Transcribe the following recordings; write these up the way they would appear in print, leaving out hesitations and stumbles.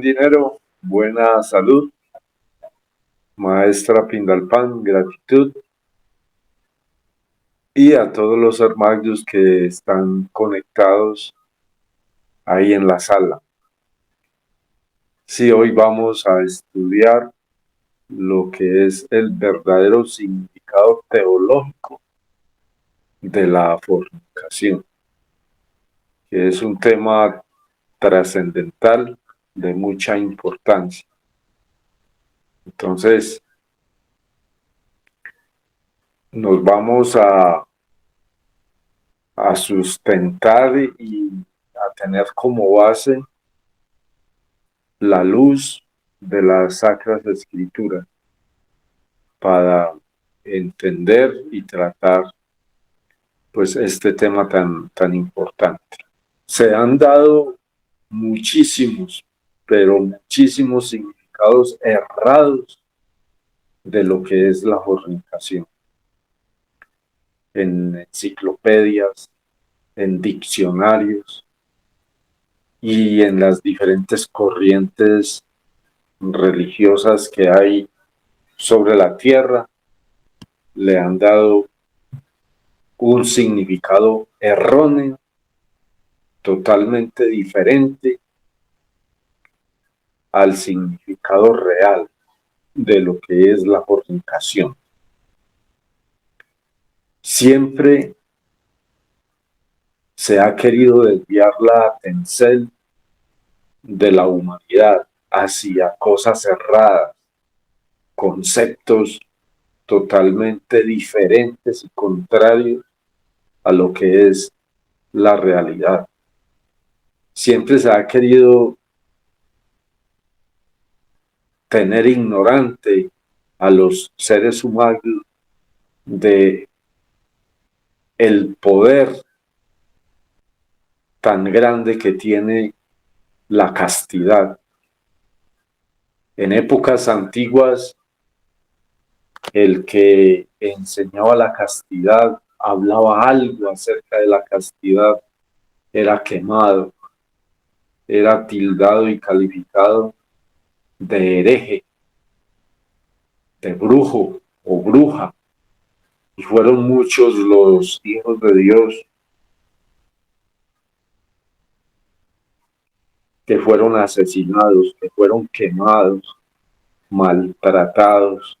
dinero, buena salud, maestra Pindalpan, gratitud, y a todos los hermanos que están conectados ahí en la sala. Sí, hoy vamos a estudiar lo que es el verdadero significado teológico de la fornicación, que es un tema trascendental de mucha importancia. Entonces, nos vamos a sustentar y a tener como base la luz de las Sacras Escrituras para entender y tratar pues este tema tan importante. Se han dado muchísimos, pero muchísimos significados errados de lo que es la fornicación. En enciclopedias, en diccionarios y en las diferentes corrientes religiosas que hay sobre la tierra, le han dado un significado erróneo, totalmente diferente al significado real de lo que es la fornicación. Siempre se ha querido desviar la atención de la humanidad hacia cosas erradas, conceptos totalmente diferentes y contrarios a lo que es la realidad. Siempre se ha querido tener ignorante a los seres humanos de el poder tan grande que tiene la castidad. En épocas antiguas, el que enseñaba la castidad, hablaba algo acerca de la castidad, era quemado, era tildado y calificado de hereje, de brujo o bruja. Y fueron muchos los hijos de Dios que fueron asesinados, que fueron quemados, maltratados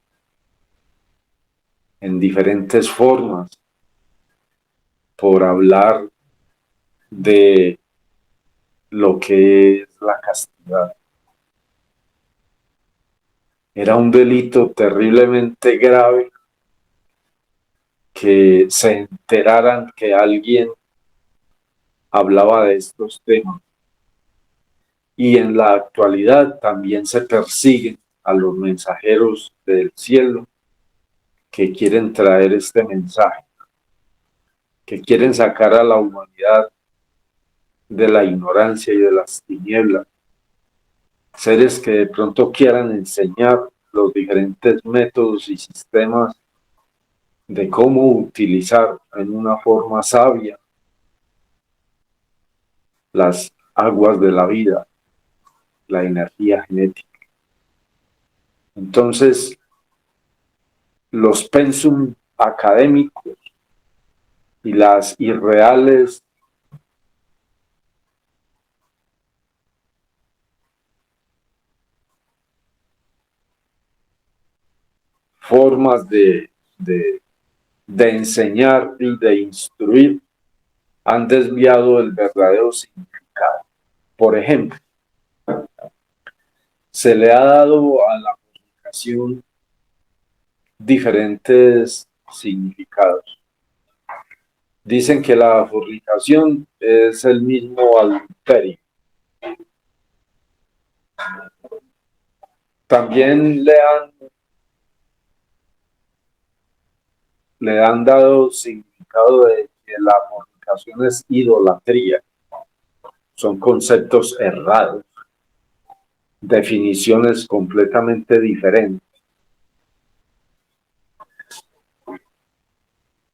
en diferentes formas por hablar de lo que es la castidad. Era un delito terriblemente grave que se enteraran que alguien hablaba de estos temas. Y en la actualidad también se persiguen a los mensajeros del cielo que quieren traer este mensaje, que quieren sacar a la humanidad de la ignorancia y de las tinieblas. Seres que de pronto quieran enseñar los diferentes métodos y sistemas de cómo utilizar en una forma sabia las aguas de la vida, la energía genética. Entonces, los pensum académicos y las irreales formas de enseñar y de instruir han desviado el verdadero significado. Por ejemplo, se le ha dado a la comunicación diferentes significados. Dicen que la fornicación es el mismo adulterio. También le han dado significado de que la fornicación es idolatría. Son conceptos errados, definiciones completamente diferentes.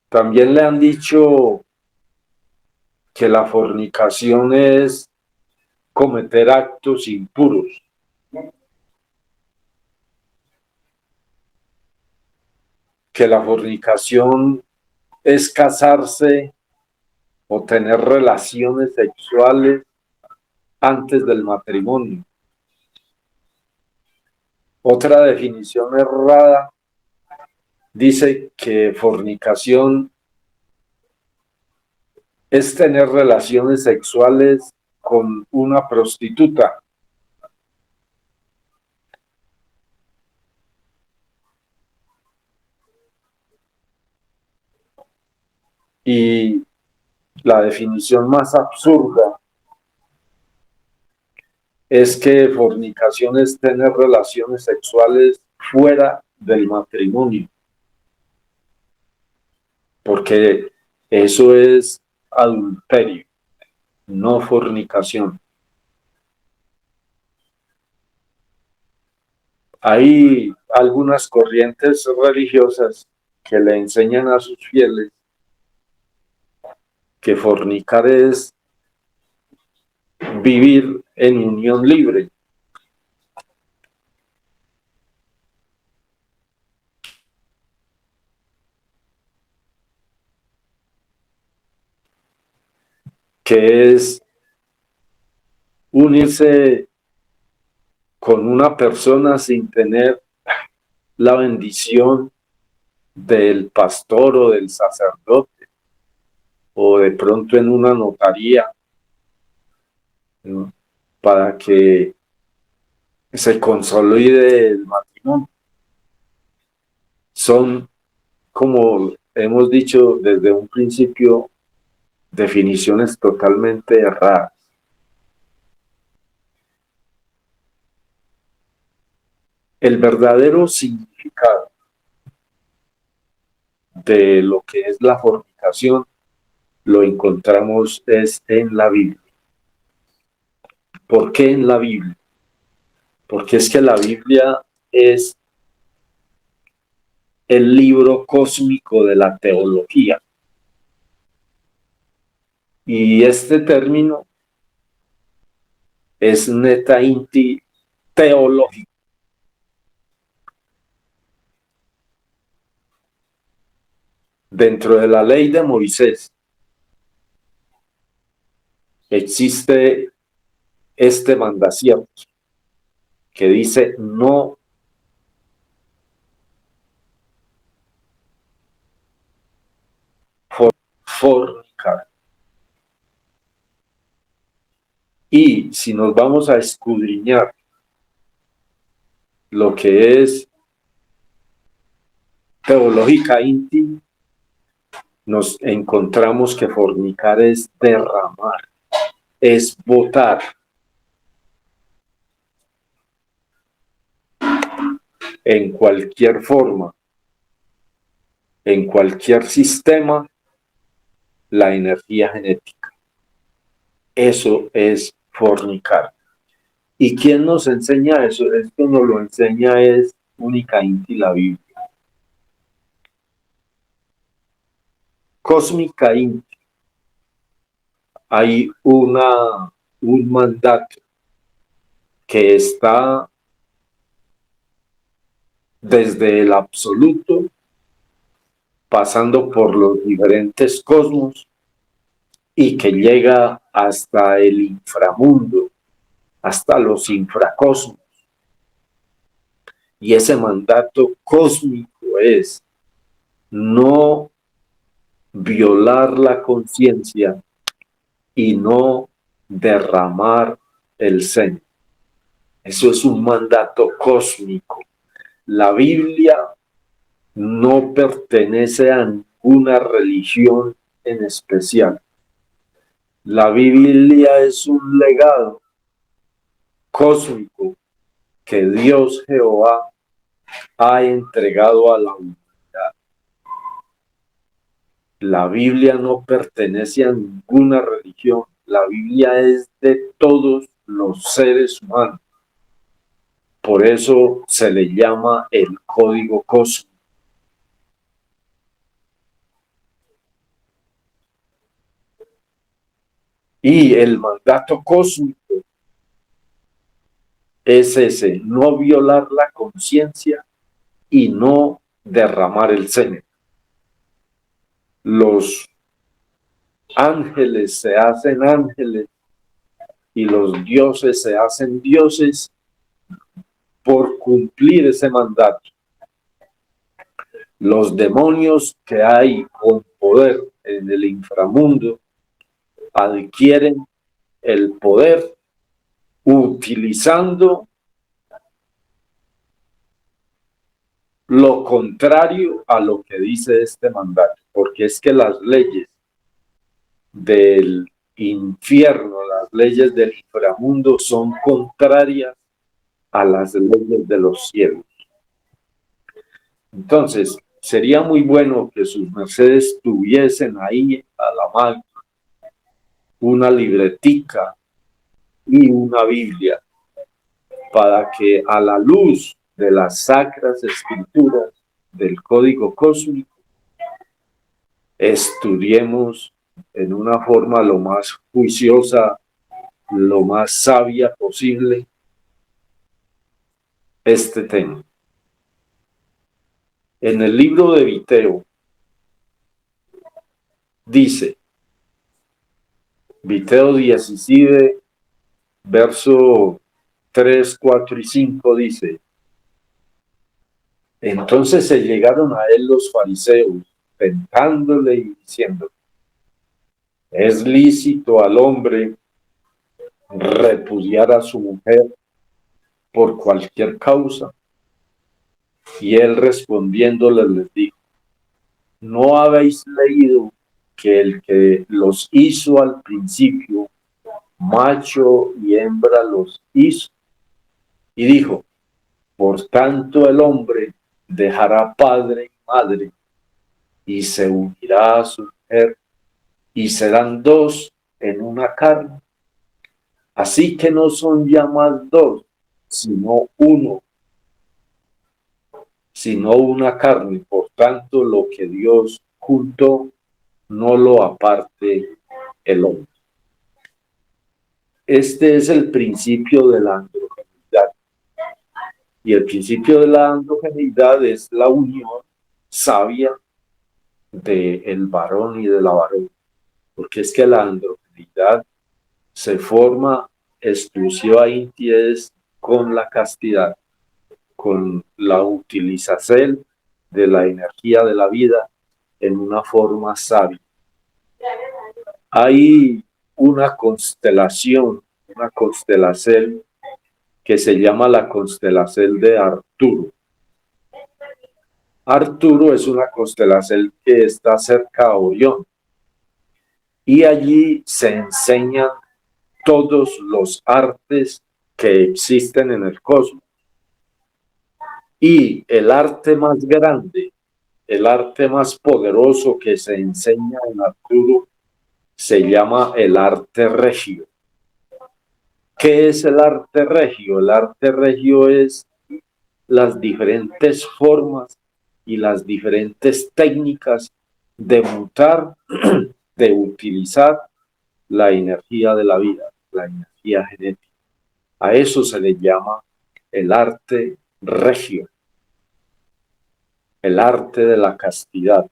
También le han dicho que la fornicación es cometer actos impuros, que la fornicación es casarse o tener relaciones sexuales antes del matrimonio. Otra definición errada dice que fornicación es tener relaciones sexuales con una prostituta. Y la definición más absurda es que fornicación es tener relaciones sexuales fuera del matrimonio, porque eso es adulterio, no fornicación. Hay algunas corrientes religiosas que le enseñan a sus fieles que fornicar es vivir en unión libre. Que es unirse con una persona sin tener la bendición del pastor o del sacerdote, o de pronto en una notaría, ¿no?, para que se consolide el matrimonio. Son, como hemos dicho desde un principio, definiciones totalmente erradas. El verdadero significado de lo que es la fornicación lo encontramos es en la Biblia. ¿Por qué en la Biblia? Porque es que la Biblia es el libro cósmico de la teología. Y este término es netamente teológico. Dentro de la ley de Moisés existe este mandamiento que dice no fornicar. Y si nos vamos a escudriñar lo que es teológica íntima, nos encontramos que fornicar es derramar, es botar en cualquier forma, en cualquier sistema, la energía genética. Eso es fornicar. ¿Y quién nos enseña eso? Esto nos lo enseña es únicamente la Biblia. Cósmicamente hay un mandato que está desde el absoluto, pasando por los diferentes cosmos y que llega hasta el inframundo, hasta los infracosmos. Y ese mandato cósmico es no violar la conciencia y no derramar el semen. Eso es un mandato cósmico. La Biblia no pertenece a ninguna religión en especial. La Biblia es un legado cósmico que Dios Jehová ha entregado a la humanidad. La Biblia no pertenece a ninguna religión. La Biblia es de todos los seres humanos. Por eso se le llama el código cósmico. Y el mandato cósmico es ese: no violar la conciencia y no derramar el semen. Los ángeles se hacen ángeles y los dioses se hacen dioses por cumplir ese mandato. Los demonios que hay con poder en el inframundo adquieren el poder utilizando lo contrario a lo que dice este mandato, porque es que las leyes del infierno, las leyes del inframundo son contrarias a las leyes de los cielos. Entonces, sería muy bueno que sus mercedes tuviesen ahí a la mano una libretica y una Biblia para que a la luz de las sacras escrituras del código cósmico estudiemos en una forma lo más juiciosa, lo más sabia posible este tema. En el libro de Viteo dice, Viteo 17, verso 3, 4 y 5 dice, entonces se llegaron a él los fariseos, tentándole y diciendo, ¿es lícito al hombre repudiar a su mujer por cualquier causa? Y él respondiéndole les dijo, ¿no habéis leído que el que los hizo al principio, macho y hembra los hizo? Y dijo, por tanto el hombre dejará padre y madre y se unirá a su mujer y serán dos en una carne. Así que no son ya más dos, sino uno, sino una carne. Por tanto, lo que Dios juntó, no lo aparte el hombre. Este es el principio de la androgeneidad. Y el principio de la androgeneidad es la unión sabia del varón y de la varón. Porque es que la androgeneidad se forma exclusivamente con la castidad, con la utilización de la energía de la vida en una forma sabia. Hay una constelación que se llama la constelación de Arturo. Arturo es una constelación que está cerca a Orión y allí se enseñan todos los artes que existen en el cosmos. Y el arte más grande, el arte más poderoso que se enseña en Arturo se llama el arte regio. ¿Qué es el arte regio? El arte regio es las diferentes formas y las diferentes técnicas de mutar, de utilizar la energía de la vida, la energía genética. A eso se le llama el arte regio, el arte de la castidad.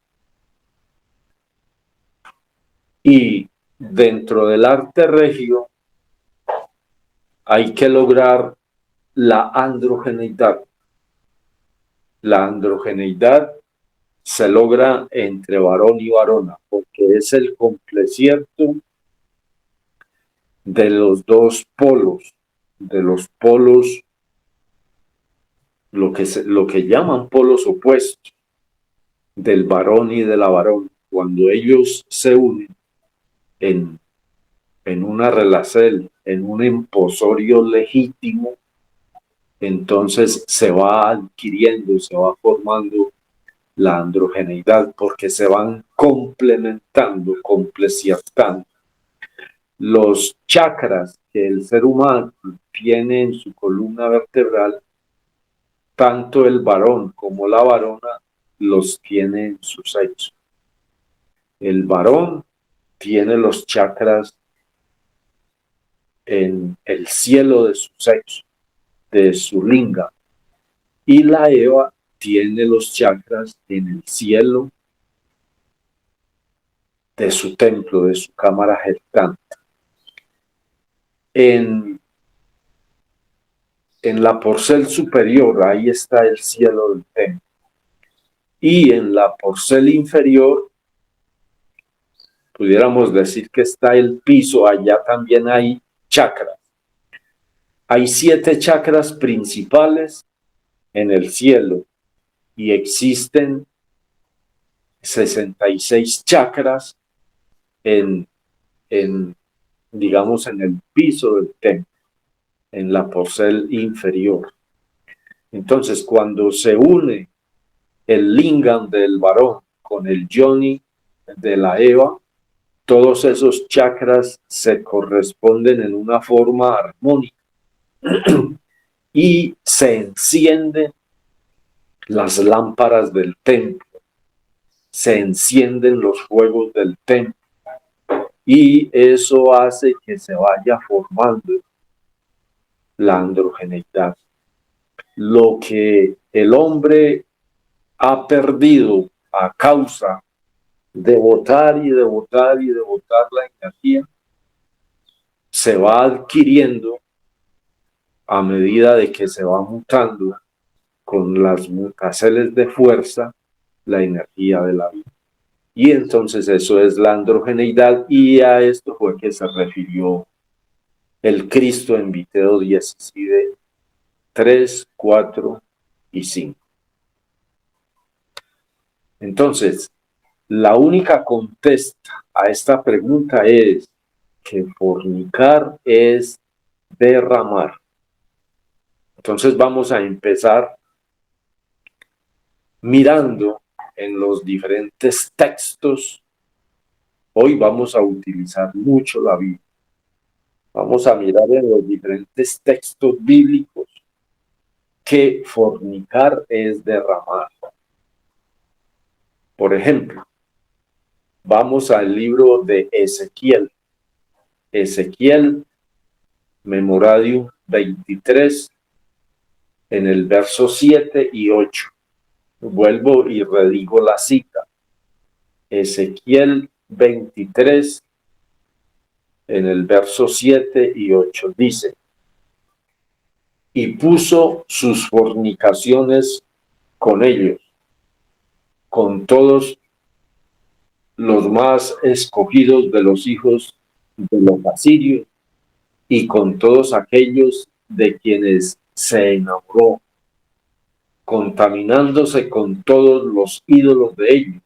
Y dentro del arte regio hay que lograr la androgeneidad. La androgeneidad se logra entre varón y varona, porque es el complecierto de los dos polos, lo que llaman polos opuestos, del varón y de la varón. Cuando ellos se unen en una relación, en un emposorio legítimo, entonces se va adquiriendo, se va formando la androgeneidad, porque se van complementando, complementando. Los chakras que el ser humano tiene en su columna vertebral, tanto el varón como la varona los tiene en su sexo. El varón tiene los chakras en el cielo de su sexo, de su linga, y la Eva tiene los chakras en el cielo de su templo, de su cámara gestante. En la porcel superior, ahí está el cielo del templo. Y en la porcel inferior, pudiéramos decir que está el piso, allá también hay chakras. Hay 7 chakras principales en el cielo y existen 66 chakras digamos, en el piso del templo, en la porcel inferior. Entonces, cuando se une el lingam del varón con el yoni de la Eva, todos esos chakras se corresponden en una forma armónica y se encienden las lámparas del templo, se encienden los fuegos del templo y eso hace que se vaya formando la androgeneidad. Lo que el hombre ha perdido a causa de botar y de botar y de botar la energía, se va adquiriendo a medida de que se va mutando con las mutaceles de fuerza la energía de la vida. Y entonces eso es la androgeneidad, y a esto fue que se refirió el Cristo en Viteo 17, 3, 4 y 5. Entonces, la única contesta a esta pregunta es que fornicar es derramar. Entonces vamos a empezar mirando en los diferentes textos. Hoy vamos a utilizar mucho la Biblia. Vamos a mirar en los diferentes textos bíblicos que fornicar es derramar. Por ejemplo, vamos al libro de Ezequiel. Ezequiel, Memoradium 23, en el verso 7 y 8. Vuelvo y redigo la cita. Ezequiel 23, en el verso 7 y 8, dice: y puso sus fornicaciones con ellos, con todos los más escogidos de los hijos de los asirios, y con todos aquellos de quienes se enamoró, contaminándose con todos los ídolos de ellos,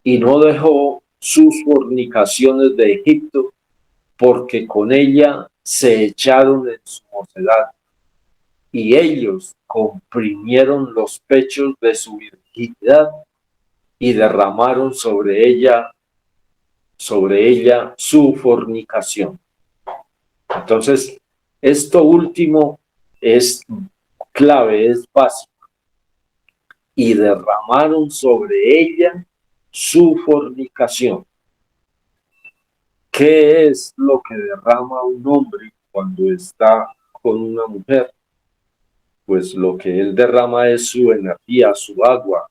y no dejó sus fornicaciones de Egipto, porque con ella se echaron en su mocedad, y ellos comprimieron los pechos de su virginidad y derramaron sobre ella su fornicación. Entonces, esto último es clave, es básico. Y derramaron sobre ella su fornicación. ¿Qué es lo que derrama un hombre cuando está con una mujer? Pues lo que él derrama es su energía, su agua,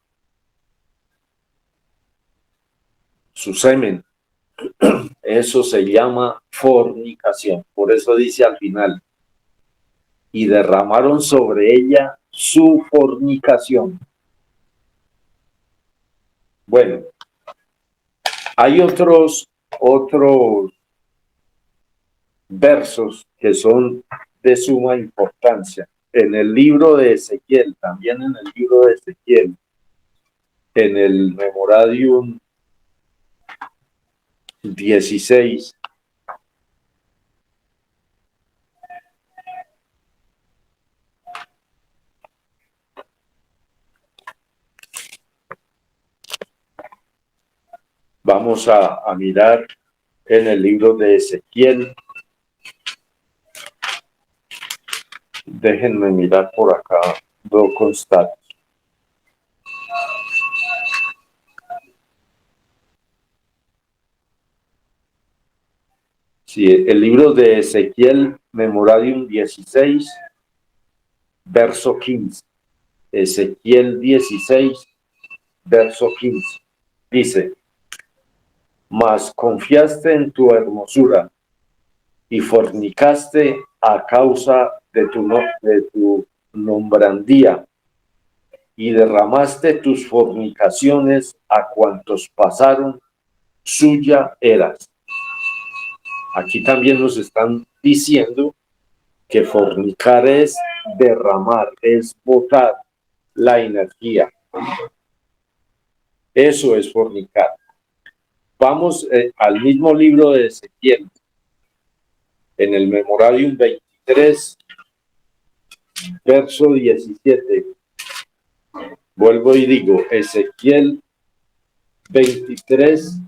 su semen. Eso se llama fornicación. Por eso dice al final: y derramaron sobre ella su fornicación. Bueno, hay otros versos que son de suma importancia. En el libro de Ezequiel, también en el libro de Ezequiel, en el Memoradium 16, vamos a mirar en el libro de Ezequiel. Déjenme mirar por acá, do constat. Sí, el libro de Ezequiel, Memoradium 16, verso 15. Ezequiel 16, verso 15. Dice: mas confiaste en tu hermosura y fornicaste a causa de tu nombrandía, y derramaste tus fornicaciones a cuantos pasaron, suya eras. Aquí también nos están diciendo que fornicar es derramar, es botar la energía. Eso es fornicar. Vamos al mismo libro de Ezequiel, en el Memorarium 23, verso 17. Vuelvo y digo, Ezequiel 23,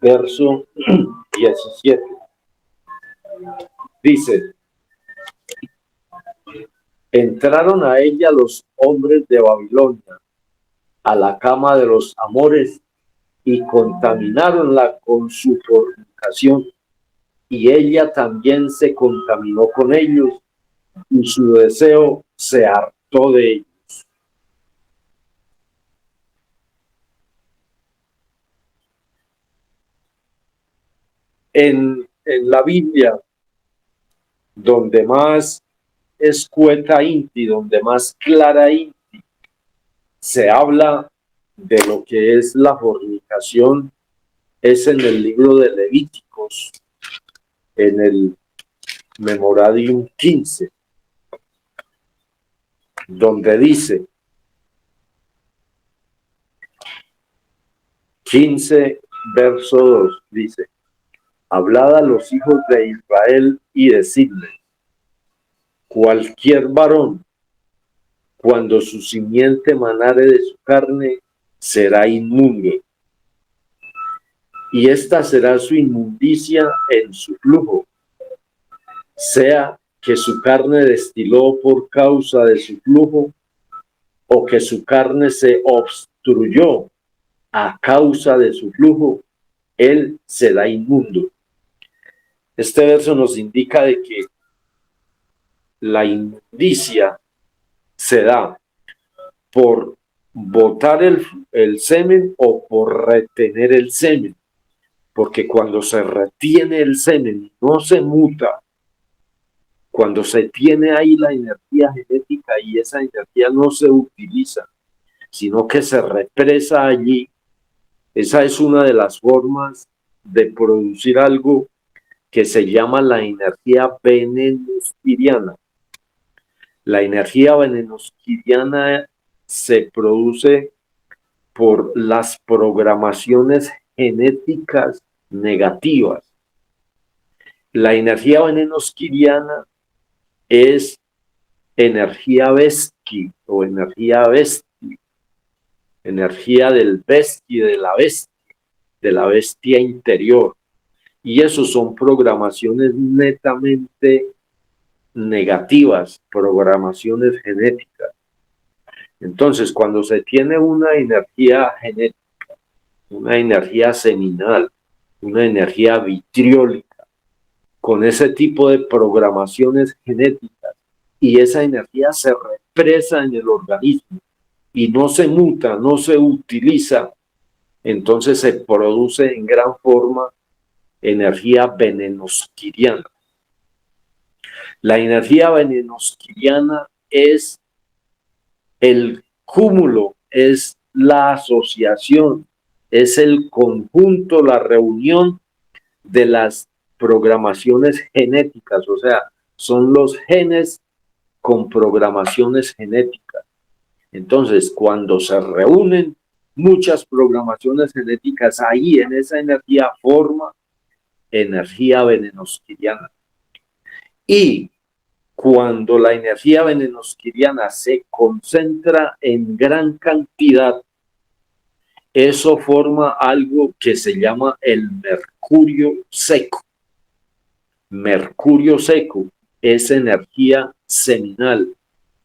verso 17. Dice: entraron a ella los hombres de Babilonia, a la cama de los amores, y contaminaronla con su fornicación, y ella también se contaminó con ellos, y su deseo se hartó de ellos. En la Biblia, donde más escueta Inti, donde más clara Inti, se habla de lo que es la fornicación, es en el libro de Levíticos, en el Memorarium 15, donde dice, 15, verso 2, dice: hablad a los hijos de Israel y decidles: cualquier varón, cuando su simiente manare de su carne, será inmundo, y esta será su inmundicia en su flujo, sea que su carne destiló por causa de su flujo, o que su carne se obstruyó a causa de su flujo, él será inmundo. Este verso nos indica de que la inmundicia se da por botar el semen o por retener el semen, porque cuando se retiene el semen no se muta, cuando se tiene ahí la energía genética y esa energía no se utiliza, sino que se represa allí. Esa es una de las formas de producir algo que se llama la energía venenospiriana. La energía venenospiriana se produce por las programaciones genéticas negativas. La energía venenospiriana es energía Veski o energía Vesti, energía del Vesti, de la bestia interior. Y eso son programaciones netamente negativas, programaciones genéticas. Entonces, cuando se tiene una energía genética, una energía seminal, una energía vitriólica, con ese tipo de programaciones genéticas, y esa energía se represa en el organismo y no se muta, no se utiliza, entonces se produce en gran forma energía venenospiriana. La energía venenospiriana es el cúmulo, es la asociación, es el conjunto, la reunión de las programaciones genéticas, o sea, son los genes con programaciones genéticas. Entonces, cuando se reúnen muchas programaciones genéticas, ahí en esa energía forma energía venenospiriana. Y cuando la energía venenospiriana se concentra en gran cantidad, eso forma algo que se llama el mercurio seco. Mercurio seco es energía seminal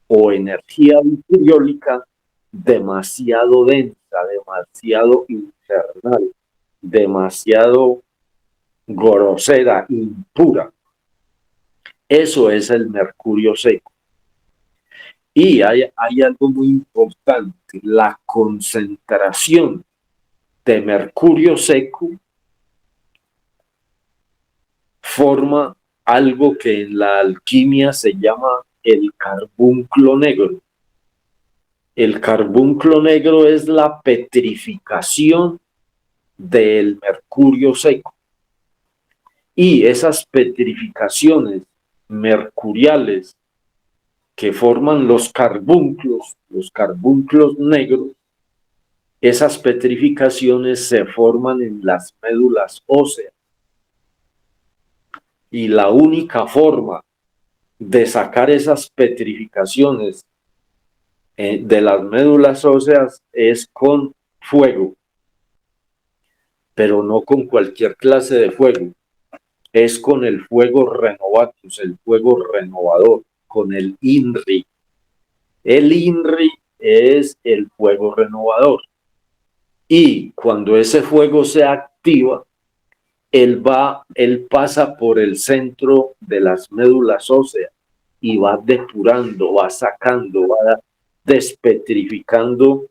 o energía vitriólica demasiado densa, demasiado infernal, demasiado grosera, impura. Eso es el mercurio seco. Y hay algo muy importante, la concentración de mercurio seco forma algo que en la alquimia se llama el carbunclo negro. El carbunclo negro es la petrificación del mercurio seco. Y esas petrificaciones mercuriales que forman los carbunclos negros, esas petrificaciones se forman en las médulas óseas. Y la única forma de sacar esas petrificaciones de las médulas óseas es con fuego, pero no con cualquier clase de fuego, es con el fuego renovatus, el fuego renovador, con el INRI. El INRI es el fuego renovador. Y cuando ese fuego se activa, él pasa por el centro de las médulas óseas y va depurando, va sacando, va despetrificando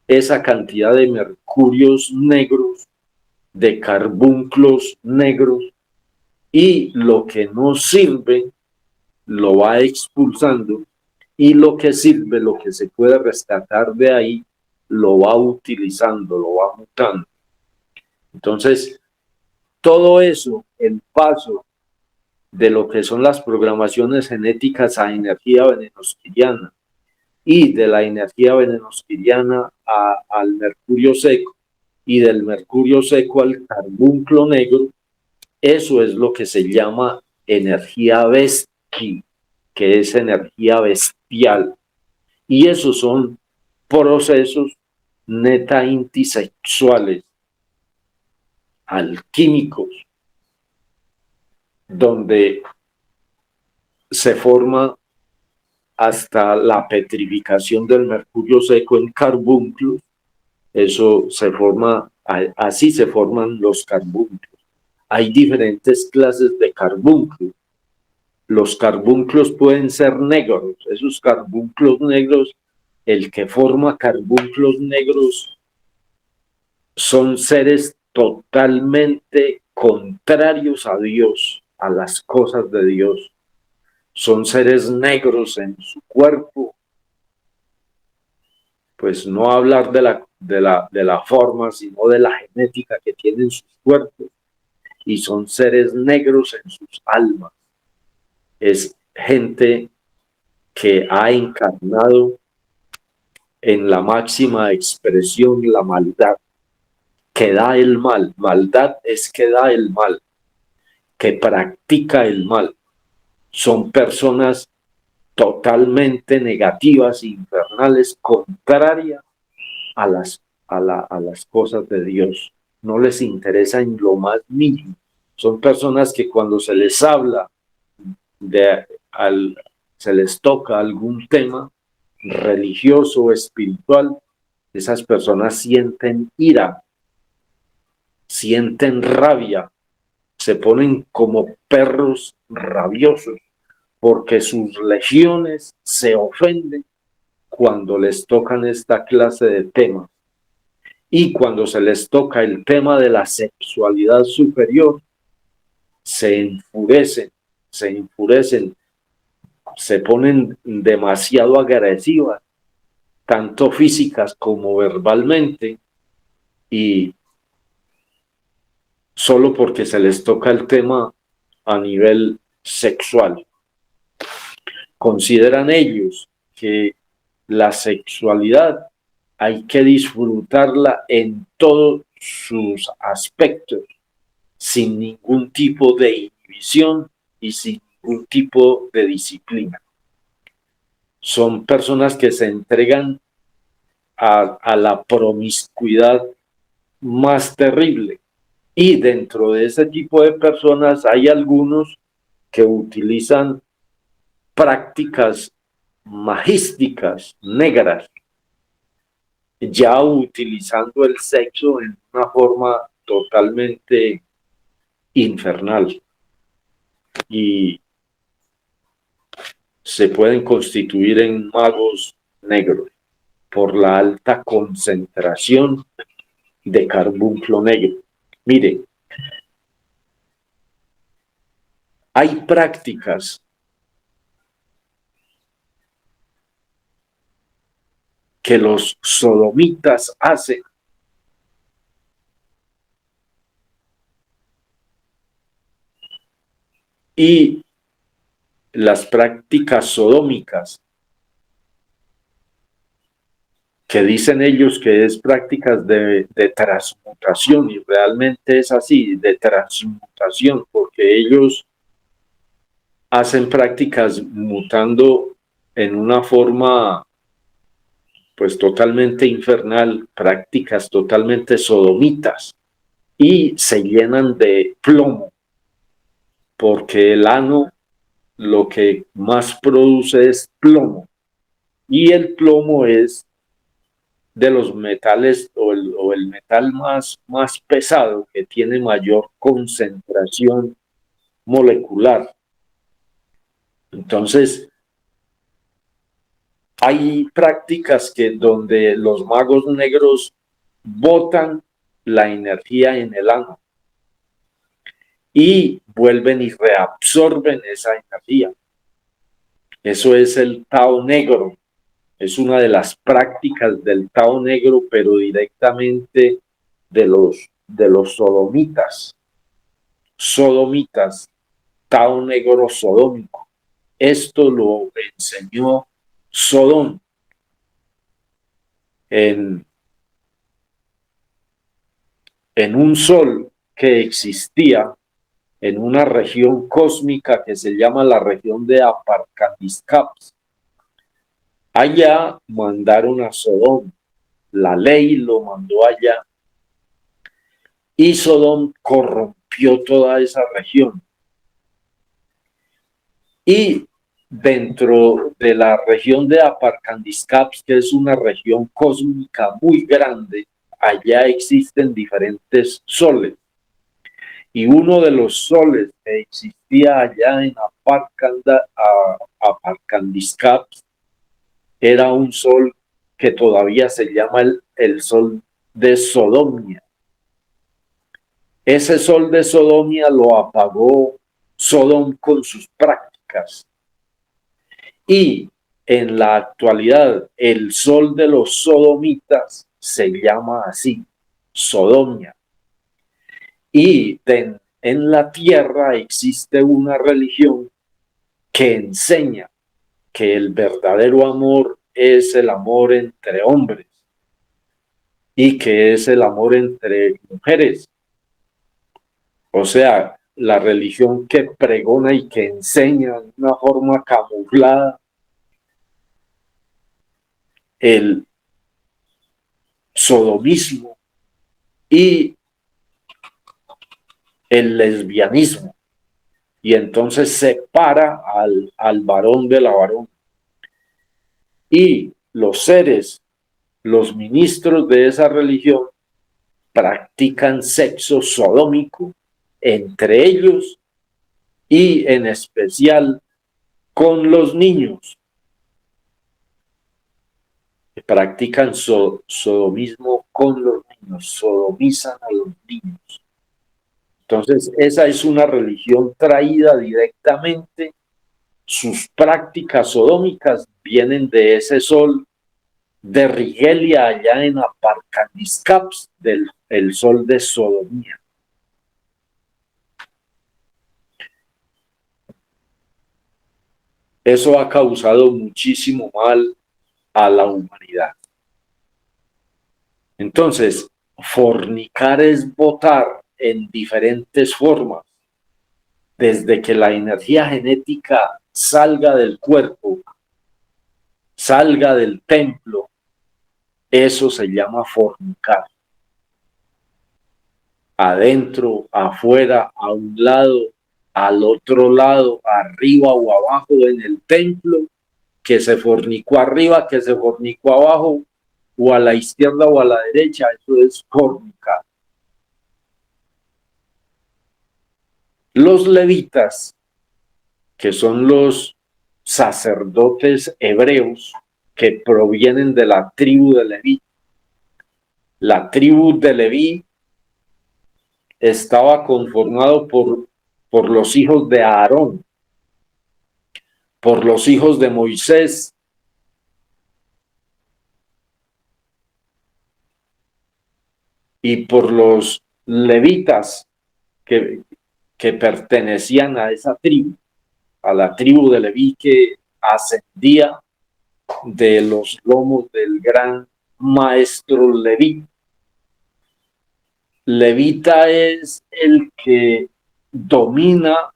esa cantidad de mercurios negros, de carbunclos negros, y lo que no sirve lo va expulsando, y lo que sirve, lo que se puede rescatar de ahí, lo va utilizando, lo va mutando. Entonces, todo eso, el paso de lo que son las programaciones genéticas a energía venenosquiriana y de la energía venenosquiriana al mercurio seco y del mercurio seco al carbunclo negro, eso es lo que se llama energía Vesti, que es energía bestial. Y esos son procesos neta intisexuales, alquímicos, donde se forma hasta la petrificación del mercurio seco en carbunclos. Eso se forma, así se forman los carbunclos. Hay diferentes clases de carbunclos. Los carbunclos pueden ser negros. Esos carbunclos negros, el que forma carbunclos negros son seres totalmente contrarios a Dios, a las cosas de Dios. Son seres negros en su cuerpo, pues no hablar de la forma, sino de la genética que tienen sus cuerpos, y son seres negros en sus almas. Es gente que ha encarnado en la máxima expresión la maldad, que da el mal. Maldad es que da el mal, que practica el mal. Son personas totalmente negativas, infernales, contrarias a las cosas de Dios. No les interesa en lo más mínimo. Son personas que cuando se les habla, se les toca algún tema religioso o espiritual, esas personas sienten ira, sienten rabia, se ponen como perros rabiosos, porque sus legiones se ofenden cuando les tocan esta clase de temas. Y cuando se les toca el tema de la sexualidad superior, se enfurecen, se enfurecen, se ponen demasiado agresivas, tanto físicas como verbalmente, y solo porque se les toca el tema a nivel sexual. Consideran ellos que la sexualidad hay que disfrutarla en todos sus aspectos, sin ningún tipo de inhibición y sin ningún tipo de disciplina. Son personas que se entregan a la promiscuidad más terrible. Y dentro de ese tipo de personas hay algunos que utilizan prácticas magísticas, negras, ya utilizando el sexo en una forma totalmente infernal. Y se pueden constituir en magos negros por la alta concentración de carbunclo negro. Mire, hay prácticas que los sodomitas hacen y las prácticas sodómicas, que dicen ellos que es prácticas de transmutación, y realmente es así, de transmutación, porque ellos hacen prácticas mutando en una forma pues totalmente infernal, prácticas totalmente sodomitas, y se llenan de plomo, porque el ano lo que más produce es plomo, y el plomo es de los metales o el metal más pesado, que tiene mayor concentración molecular. Entonces, hay prácticas que donde los magos negros botan la energía en el ano y vuelven y reabsorben esa energía. Eso es el Tao negro. Es una de las prácticas del Tao negro, pero directamente de los sodomitas. Sodomitas, Tao negro sodómico. Esto lo enseñó Sodón en, en un sol que existía en una región cósmica que se llama la región de Aparcadiscaps. Allá mandaron a Sodón, la ley lo mandó allá, y Sodón corrompió toda esa región. Y dentro de la región de Aparcadiscaps, que es una región cósmica muy grande, allá existen diferentes soles. Y uno de los soles que existía allá en Aparcadiscaps era un sol que todavía se llama el sol de Sodomia. Ese sol de Sodomia lo apagó Sodom con sus prácticas. Y en la actualidad, el sol de los sodomitas se llama así, Sodomia. Y en la tierra existe una religión que enseña que el verdadero amor es el amor entre hombres y que es el amor entre mujeres. O sea, la religión que pregona y que enseña de una forma camuflada el sodomismo y el lesbianismo. Y entonces separa al varón de la varón. Y los seres, los ministros de esa religión, practican sexo sodómico entre ellos y en especial con los niños. Practican sodomismo con los niños, sodomizan a los niños. Entonces, esa es una religión traída directamente. Sus prácticas sodómicas vienen de ese sol de Rigelia allá en Aparcadiscaps, del el sol de Sodomía. Eso ha causado muchísimo mal a la humanidad. Entonces, fornicar es votar en diferentes formas, desde que la energía genética salga del cuerpo, salga del templo, eso se llama fornicar. Adentro, afuera, a un lado, al otro lado, arriba o abajo en el templo, que se fornicó arriba, que se fornicó abajo, o a la izquierda o a la derecha, eso es fornicar. Los levitas, que son los sacerdotes hebreos que provienen de la tribu de Leví. La tribu de Leví estaba conformado por los hijos de Aarón, por los hijos de Moisés, y por los levitas que pertenecían a esa tribu, a la tribu de Leví que ascendía de los lomos del gran maestro Leví. Levita es el que domina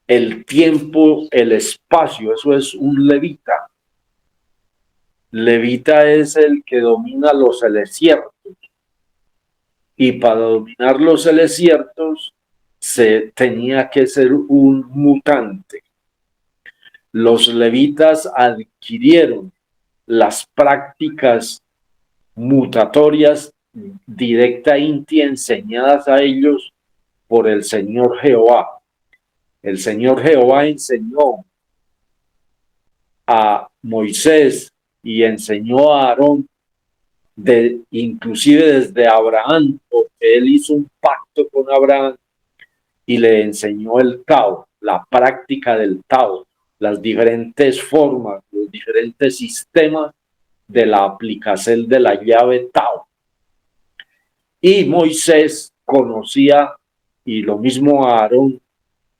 el tiempo, el espacio, eso es un levita. Levita es el que domina los desiertos. Y para dominar los desiertos se tenía que ser un mutante. Los levitas adquirieron las prácticas mutatorias directamente enseñadas a ellos por el Señor Jehová. El Señor Jehová enseñó a Moisés y enseñó a Aarón, inclusive desde Abraham, porque él hizo un pacto con Abraham y le enseñó el Tao, la práctica del Tao, las diferentes formas, los diferentes sistemas de la aplicación de la llave Tao. Y Moisés conocía, y lo mismo a Aarón,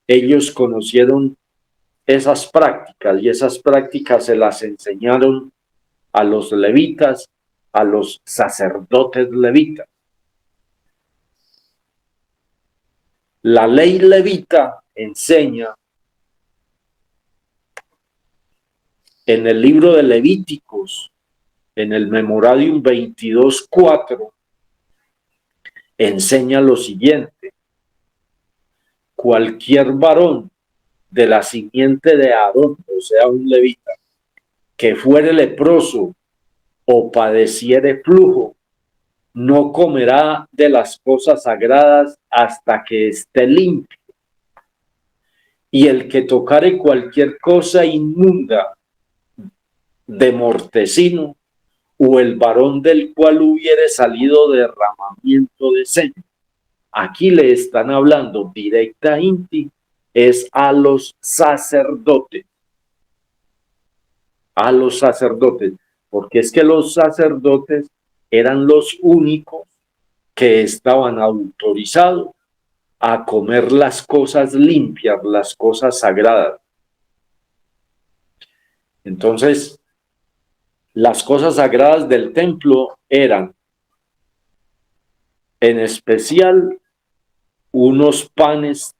ellos conocieron esas prácticas, y esas prácticas se las enseñaron a los levitas, a los sacerdotes levitas. La ley levita enseña en el libro de Levíticos, en el Memoradium 22:4, enseña lo siguiente: cualquier varón de la simiente de Aarón, o sea, un levita, que fuere leproso o padeciere flujo, no comerá de las cosas sagradas hasta que esté limpio. Y el que tocare cualquier cosa inmunda de mortecino, o el varón del cual hubiere salido derramamiento de semen. Aquí le están hablando directamente es a los sacerdotes. A los sacerdotes, porque es que los sacerdotes eran los únicos que estaban autorizados a comer las cosas limpias, las cosas sagradas. Entonces, las cosas sagradas del templo eran, en especial, unos panes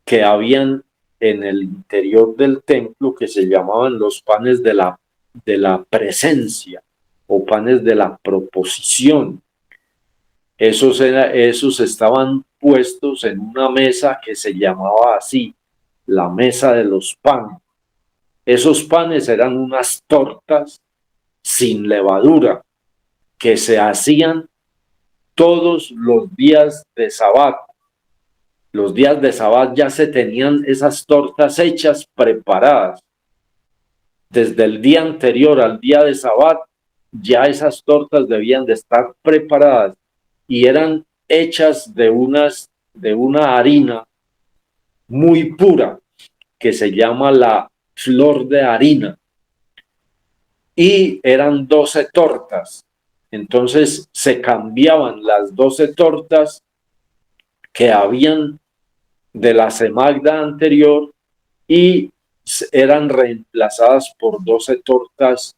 que habían en el interior del templo que se llamaban los panes de la presencia o panes de la proposición. Esos estaban puestos en una mesa que se llamaba así, la mesa de los panes. Esos panes eran unas tortas sin levadura que se hacían todos los días de Sabbat. Los días de Sabbat ya se tenían esas tortas hechas, preparadas. Desde el día anterior al día de Sabbat, ya esas tortas debían de estar preparadas y eran hechas de una harina muy pura que se llama la flor de harina. Y eran 12 tortas. Entonces se cambiaban las 12 tortas que habían de la semana anterior y eran reemplazadas por 12 tortas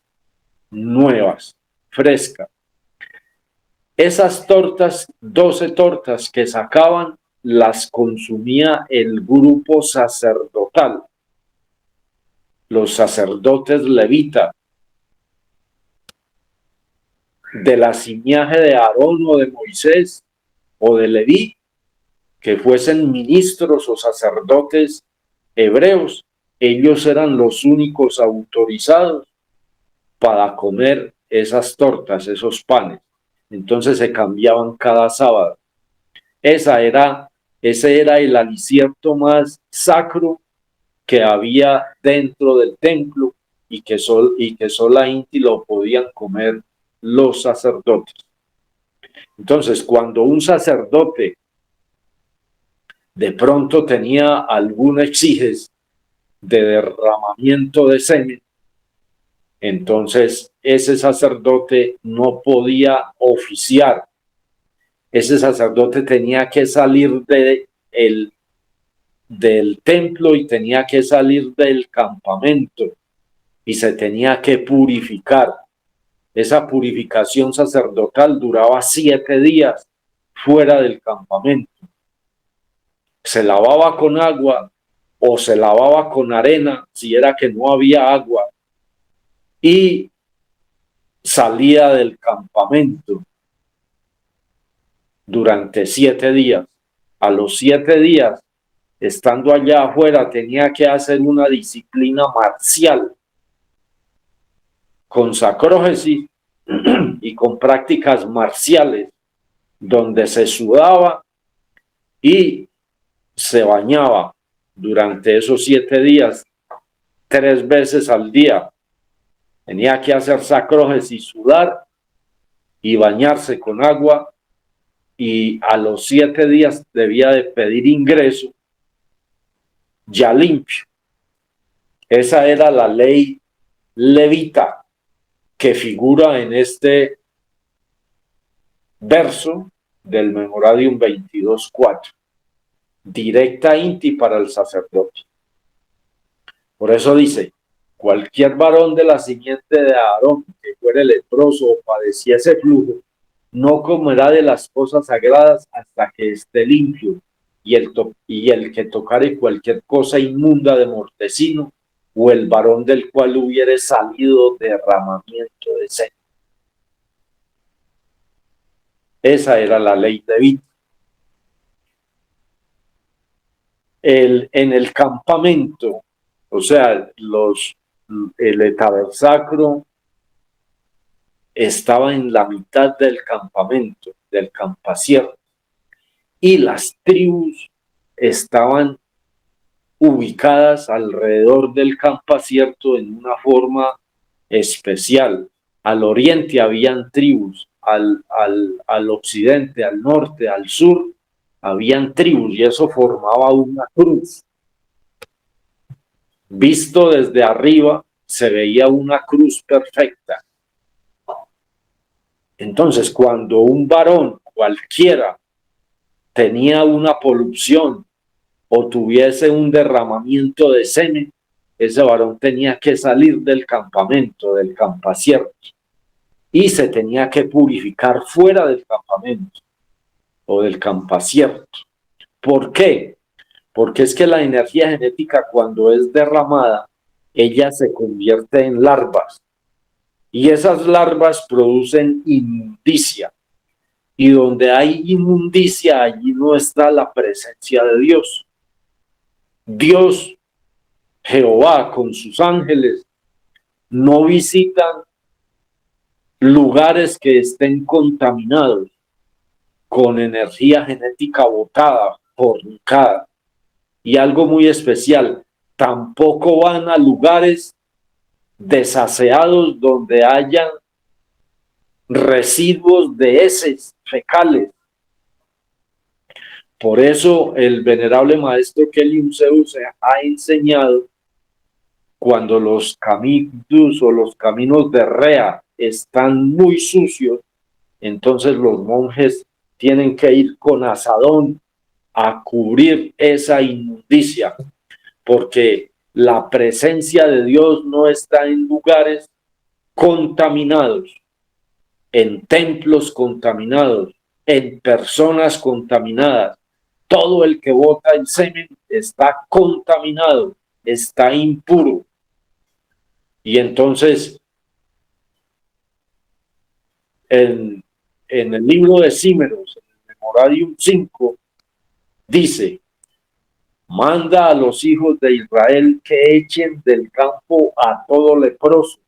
nuevas, frescas. Esas tortas, 12 tortas que sacaban, las consumía el grupo sacerdotal, los sacerdotes levitas, de la linaje de Aarón o de Moisés o de Leví, que fuesen ministros o sacerdotes hebreos. Ellos eran los únicos autorizados para comer esas tortas, esos panes. Entonces se cambiaban cada sábado. Ese era el alicierto más sacro que había dentro del templo y que solamente lo podían comer los sacerdotes. Entonces, cuando un sacerdote de pronto tenía algún exiges de derramamiento de semen, entonces ese sacerdote no podía oficiar. Ese sacerdote tenía que salir del templo y tenía que salir del campamento y se tenía que purificar. Esa purificación sacerdotal duraba 7 días fuera del campamento. Se lavaba con agua o se lavaba con arena si era que no había agua y salía del campamento durante 7 días. A los 7 días, estando allá afuera, tenía que hacer una disciplina marcial con sacrógesis y con prácticas marciales, donde se sudaba y se bañaba durante esos 7 días 3 veces al día. Tenía que hacer sacrógesis, sudar y bañarse con agua, y a los 7 días debía de pedir ingreso ya limpio. Esa era la ley levita que figura en este verso del Memoradium 22.4. Directa inti para el sacerdote. Por eso dice: cualquier varón de la simiente de Aarón que fuere leproso o padeciese flujo, no comerá de las cosas sagradas hasta que esté limpio, y el que tocare cualquier cosa inmunda de mortecino, o el varón del cual hubiere salido derramamiento de semen. Esa era la ley de Vita. En el campamento, o sea, el tabernáculo estaba en la mitad del campamento, del campasierto, y las tribus estaban ubicadas alrededor del campasierto en una forma especial. Al oriente habían tribus, al occidente, al norte, al sur, habían tribus, y eso formaba una cruz. Visto desde arriba, se veía una cruz perfecta. Entonces, cuando un varón cualquiera tenía una polución o tuviese un derramamiento de semen, ese varón tenía que salir del campamento, del campasierto, y se tenía que purificar fuera del campamento o del campasierto. ¿Por qué? Porque es que la energía genética, cuando es derramada, ella se convierte en larvas, y esas larvas producen inmundicia, y donde hay inmundicia, allí no está la presencia de Dios. Dios, Jehová, con sus ángeles, no visitan lugares que estén contaminados con energía genética botada, fornicada. Y algo muy especial, tampoco van a lugares desaseados donde hayan residuos de heces fecales. Por eso el venerable maestro Kelium Zeus ha enseñado: cuando los caminos o los caminos de Rea están muy sucios, entonces los monjes tienen que ir con azadón a cubrir esa inmundicia, porque la presencia de Dios no está en lugares contaminados, en templos contaminados, en personas contaminadas. Todo el que bota el semen está contaminado, está impuro. Y entonces, en el libro de Címeros, en el Memoradium 5, dice: manda a los hijos de Israel que echen del campo a todo leproso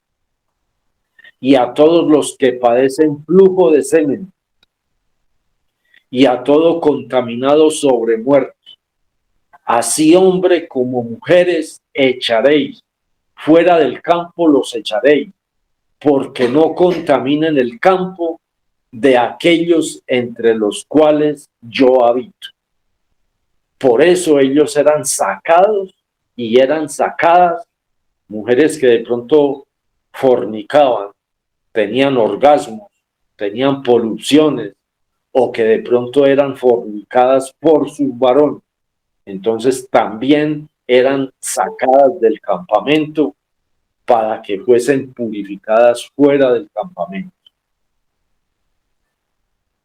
y a todos los que padecen flujo de semen y a todo contaminado sobre muertos. Así hombre como mujeres echaréis, fuera del campo los echaréis, porque no contaminen el campo de aquellos entre los cuales yo habito. Por eso ellos eran sacados y eran sacadas mujeres que de pronto fornicaban, tenían orgasmos, tenían poluciones, o que de pronto eran fornicadas por sus varones. Entonces también eran sacadas del campamento para que fuesen purificadas fuera del campamento.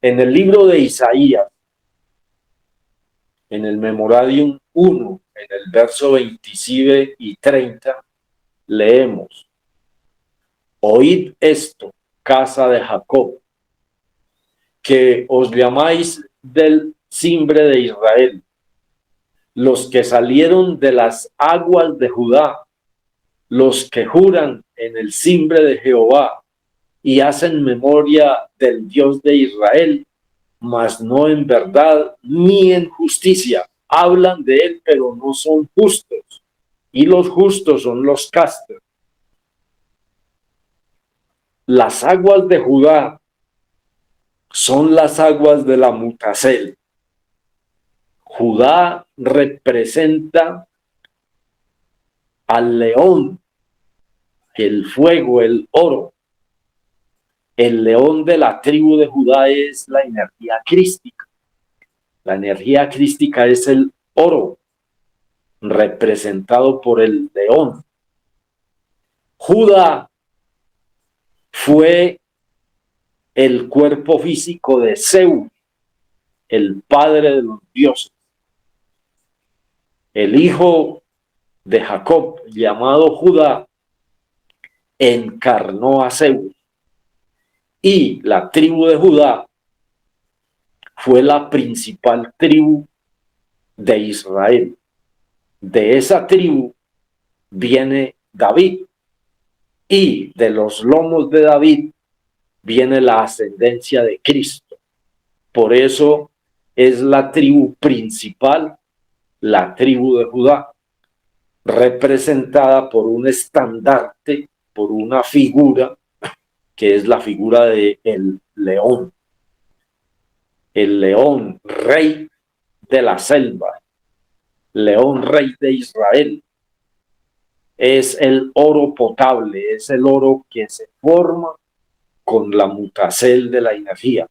En el libro de Isaías, en el Memoradium 1, en el verso 27 y 30, leemos: oíd esto, casa de Jacob, que os llamáis del cimbre de Israel, los que salieron de las aguas de Judá, los que juran en el cimbre de Jehová y hacen memoria del Dios de Israel, mas no en verdad ni en justicia. Hablan de él, pero no son justos, y los justos son los castos. Las aguas de Judá son las aguas de la Mutasel. Judá representa al león, el fuego, el oro. El león de la tribu de Judá es la energía crística. La energía crística es el oro, representado por el león. Judá fue el cuerpo físico de Zeus, el padre de los dioses. El hijo de Jacob, llamado Judá, encarnó a Zeus. Y la tribu de Judá fue la principal tribu de Israel. De esa tribu viene David, y de los lomos de David viene la ascendencia de Cristo. Por eso es la tribu principal, la tribu de Judá, representada por un estandarte, por una figura, que es la figura de el león rey de la selva, león rey de Israel. Es el oro potable, es el oro que se forma con la mutasel de la energía.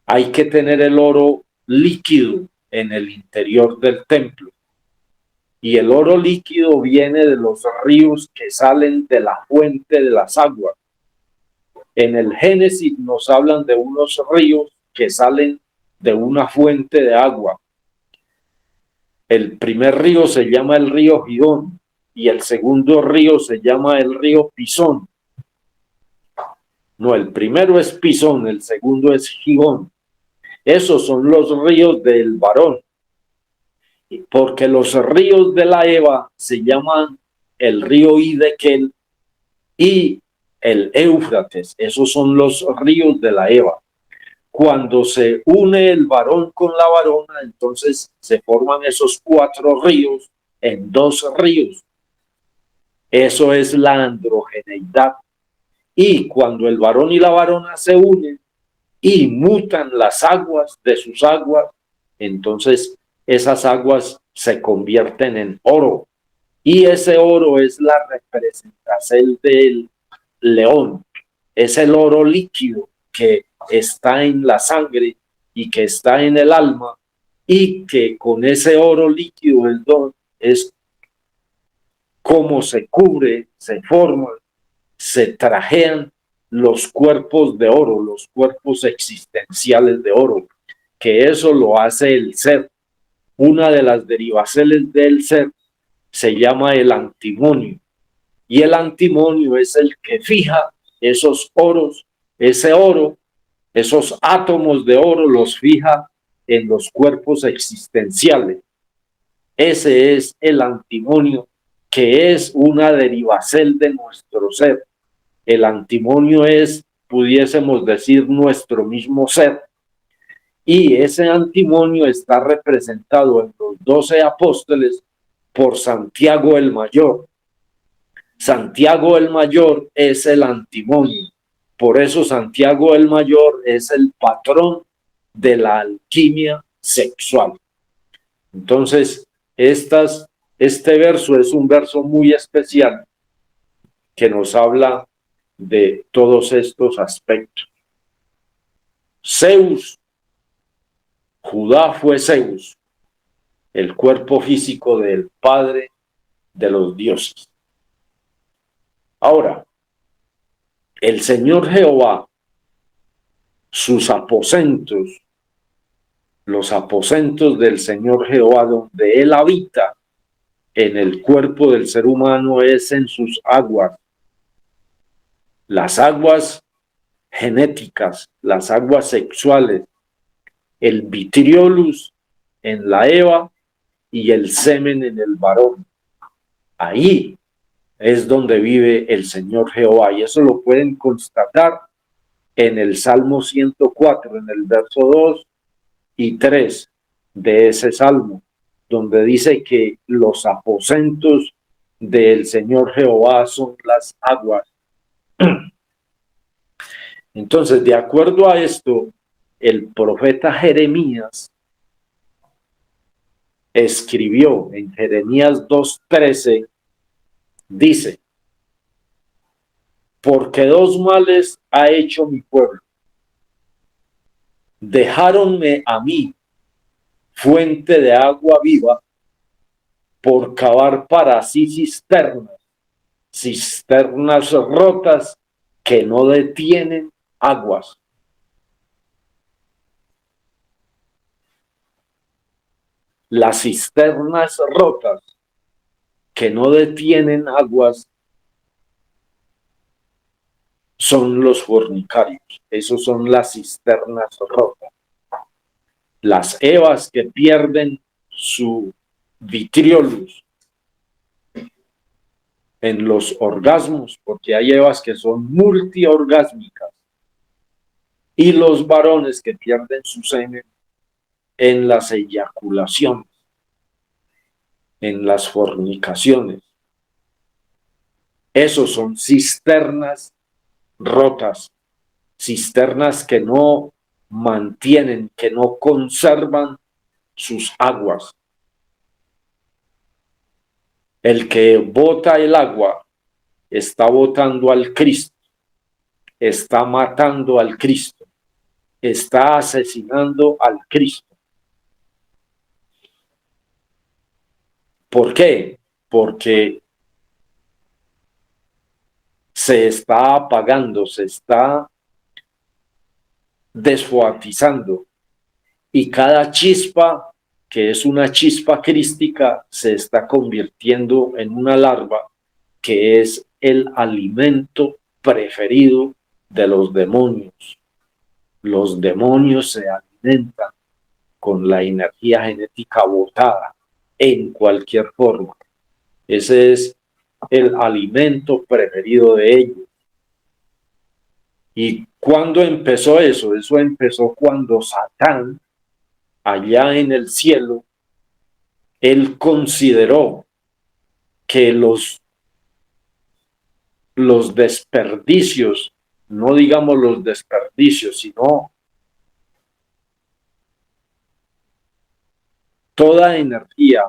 Hay que tener el oro líquido en el interior del templo. Y el oro líquido viene de los ríos que salen de la fuente de las aguas. En el Génesis nos hablan de unos ríos que salen de una fuente de agua. El primer río se llama el río Gidón y el segundo río se llama el río Pisón. No, el primero es Pisón, el segundo es Gidón. Esos son los ríos del varón, porque los ríos de la Eva se llaman el río Hidekel y el Éufrates. Esos son los ríos de la Eva. Cuando se une el varón con la varona, entonces se forman esos 4 ríos en 2 ríos. Eso es la androgeneidad. Y cuando el varón y la varona se unen y mutan las aguas de sus aguas, entonces esas aguas se convierten en oro. Y ese oro es la representación del león. Es el oro líquido que está en la sangre y que está en el alma, y que con ese oro líquido es como se cubre, se forman, se trajean los cuerpos de oro, los cuerpos existenciales de oro, que eso lo hace el ser. Una de las derivaciones del ser se llama el antimonio, y el antimonio es el que fija esos oros, ese oro, esos átomos de oro los fija en los cuerpos existenciales. Ese es el antimonio, que es una derivación de nuestro ser. El antimonio es, pudiésemos decir, nuestro mismo ser. Y ese antimonio está representado en los 12 apóstoles por Santiago el Mayor. Santiago el Mayor es el antimonio. Por eso Santiago el Mayor es el patrón de la alquimia sexual. Entonces, este verso es un verso muy especial que nos habla de todos estos aspectos. Zeus, Judá fue Zeus, el cuerpo físico del Padre de los dioses. Ahora, el Señor Jehová, sus aposentos, los aposentos del Señor Jehová, donde Él habita en el cuerpo del ser humano, es en sus aguas. Las aguas genéticas, las aguas sexuales, el vitriolus en la Eva y el semen en el varón. Ahí es donde vive el Señor Jehová, y eso lo pueden constatar en el Salmo 104, en el verso 2 y 3 de ese salmo, donde dice que los aposentos del Señor Jehová son las aguas. Entonces, de acuerdo a esto, el profeta Jeremías escribió en Jeremías 2:13, dice: porque dos males ha hecho mi pueblo. Dejáronme a mí, fuente de agua viva, por cavar para sí cisternas rotas que no detienen aguas. Las cisternas rotas que no detienen aguas son los fornicarios. Esos son las cisternas rotas. Las evas que pierden su vitriolus en los orgasmos, porque hay evas que son multiorgásmicas, y los varones que pierden su semen en las eyaculaciones, en las fornicaciones. Esos son cisternas rotas, cisternas que no mantienen, que no conservan sus aguas. El que bota el agua está botando al Cristo, está matando al Cristo, está asesinando al Cristo. ¿Por qué? Porque se está apagando, se está desfoatizando, y cada chispa, que es una chispa crística, se está convirtiendo en una larva que es el alimento preferido de los demonios. Los demonios se alimentan con la energía genética botada en cualquier forma. Ese es el alimento preferido de ellos. ¿Y cuándo empezó eso? Eso empezó cuando Satán, allá en el cielo, él consideró que los desperdicios, no digamos los desperdicios, sino toda energía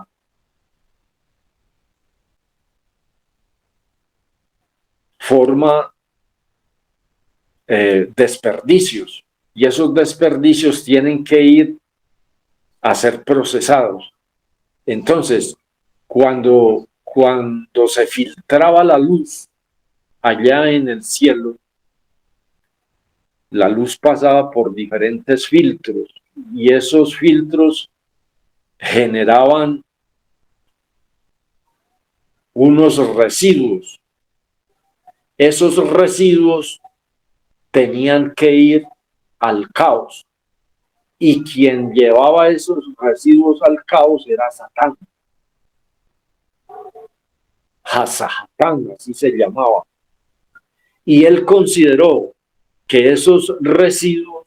forma desperdicios, y esos desperdicios tienen que ir a ser procesados. Entonces, cuando se filtraba la luz allá en el cielo, la luz pasaba por diferentes filtros, y esos filtros generaban unos residuos. Esos residuos tenían que ir al caos, y quien llevaba esos residuos al caos era Satán. Hasatán, así se llamaba. Y él consideró que esos residuos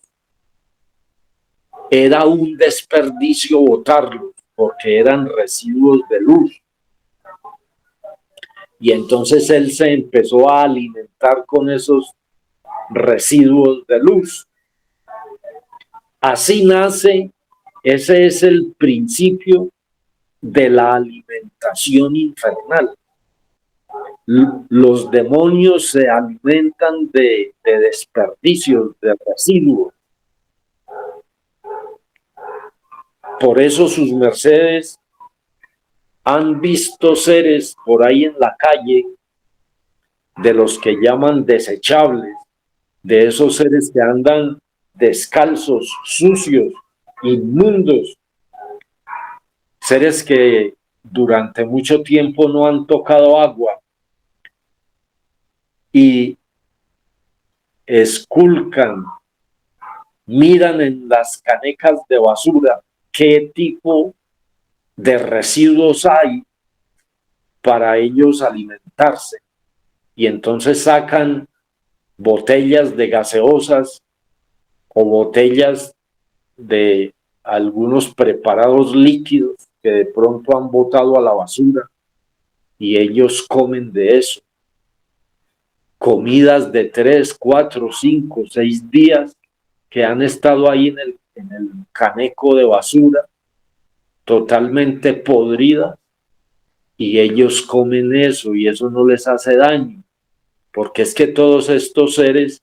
era un desperdicio botarlos, porque eran residuos de luz. Y entonces él se empezó a alimentar con esos residuos de luz. Así nace, ese es el principio de la alimentación infernal. Los demonios se alimentan de desperdicios, de residuos. Por eso sus mercedes han visto seres por ahí en la calle, de los que llaman desechables, de esos seres que andan descalzos, sucios, inmundos, seres que durante mucho tiempo no han tocado agua y esculcan, miran en las canecas de basura qué tipo de residuos hay para ellos alimentarse. Y entonces sacan botellas de gaseosas o botellas de algunos preparados líquidos que de pronto han botado a la basura y ellos comen de eso. Comidas de 3, 4, 5, 6 días que han estado ahí en el caneco de basura, totalmente podridas, y ellos comen eso y eso no les hace daño, porque es que todos estos seres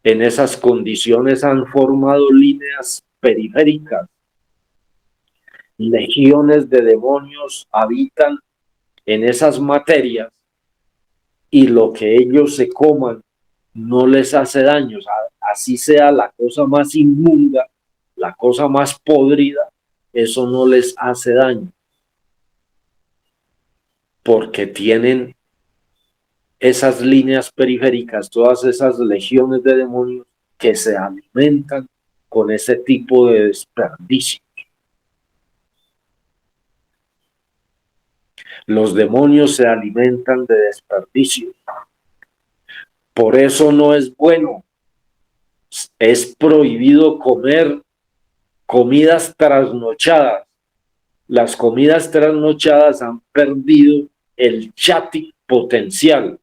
en esas condiciones han formado líneas periféricas. Legiones de demonios habitan en esas materias y lo que ellos se coman no les hace daño. O sea, así sea la cosa más inmunda, la cosa más podrida, eso no les hace daño, porque tienen esas líneas periféricas, todas esas legiones de demonios que se alimentan con ese tipo de desperdicio. Los demonios se alimentan de desperdicio. Por eso no es bueno. Es prohibido comer comidas trasnochadas. Las comidas trasnochadas han perdido el chati potencial.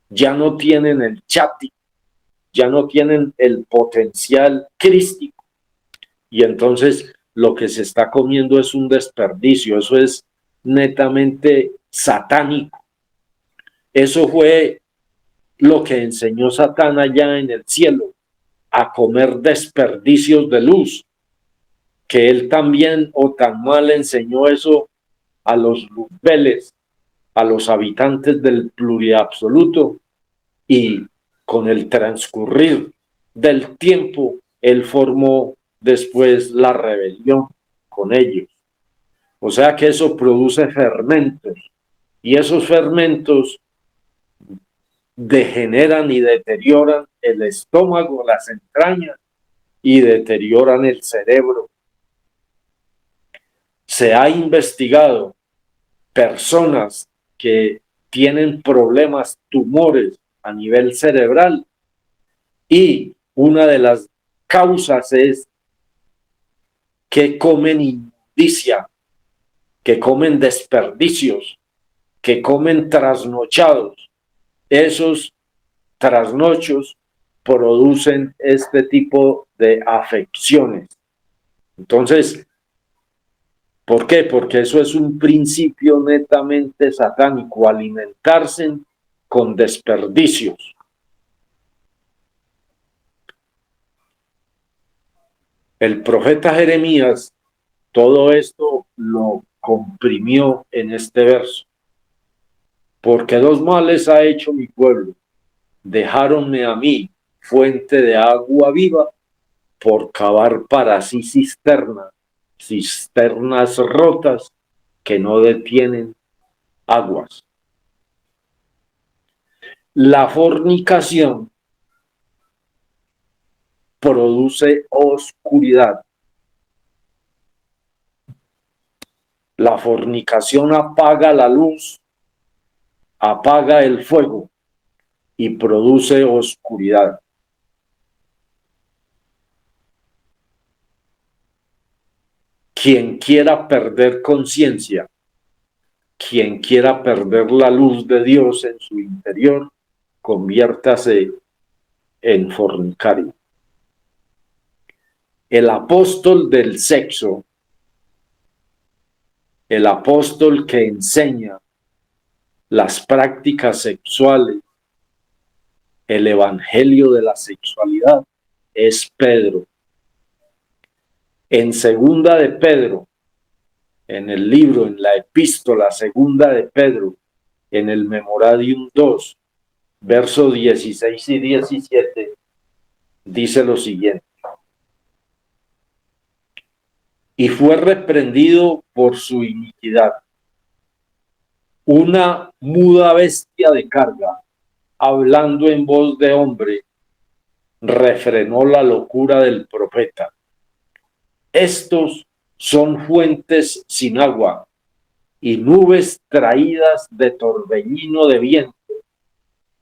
Ya no tienen el chati, ya no tienen el potencial crístico. Y entonces lo que se está comiendo es un desperdicio. Eso es netamente satánico. Eso fue lo que enseñó Satán allá en el cielo, a comer desperdicios de luz, que él también o tan mal enseñó eso a los luzbeles, a los habitantes del pluriabsoluto, y con el transcurrir del tiempo, él formó después la rebelión con ellos. O sea que eso produce fermentos, y esos fermentos degeneran y deterioran el estómago, las entrañas, y deterioran el cerebro. Se ha investigado personas que tienen problemas, tumores a nivel cerebral, y una de las causas es que comen inmundicia, que comen desperdicios, que comen trasnochados. Esos trasnochos producen este tipo de afecciones. Entonces, ¿por qué? Porque eso es un principio netamente satánico, alimentarse con desperdicios. El profeta Jeremías todo esto lo comprimió en este verso. Porque dos males ha hecho mi pueblo. Dejáronme a mí, fuente de agua viva, por cavar para sí cisternas rotas que no detienen aguas. La fornicación produce oscuridad. La fornicación apaga la luz, apaga el fuego y produce oscuridad. Quien quiera perder conciencia, quien quiera perder la luz de Dios en su interior, conviértase en fornicario. El apóstol del sexo, el apóstol que enseña las prácticas sexuales, el evangelio de la sexualidad, es Pedro. En segunda de Pedro, en el libro, en la epístola segunda de Pedro, en el Memoradium 2, versos 16 y 17, dice lo siguiente: y fue reprendido por su iniquidad. Una muda bestia de carga, hablando en voz de hombre, refrenó la locura del profeta. Estos son fuentes sin agua y nubes traídas de torbellino de viento,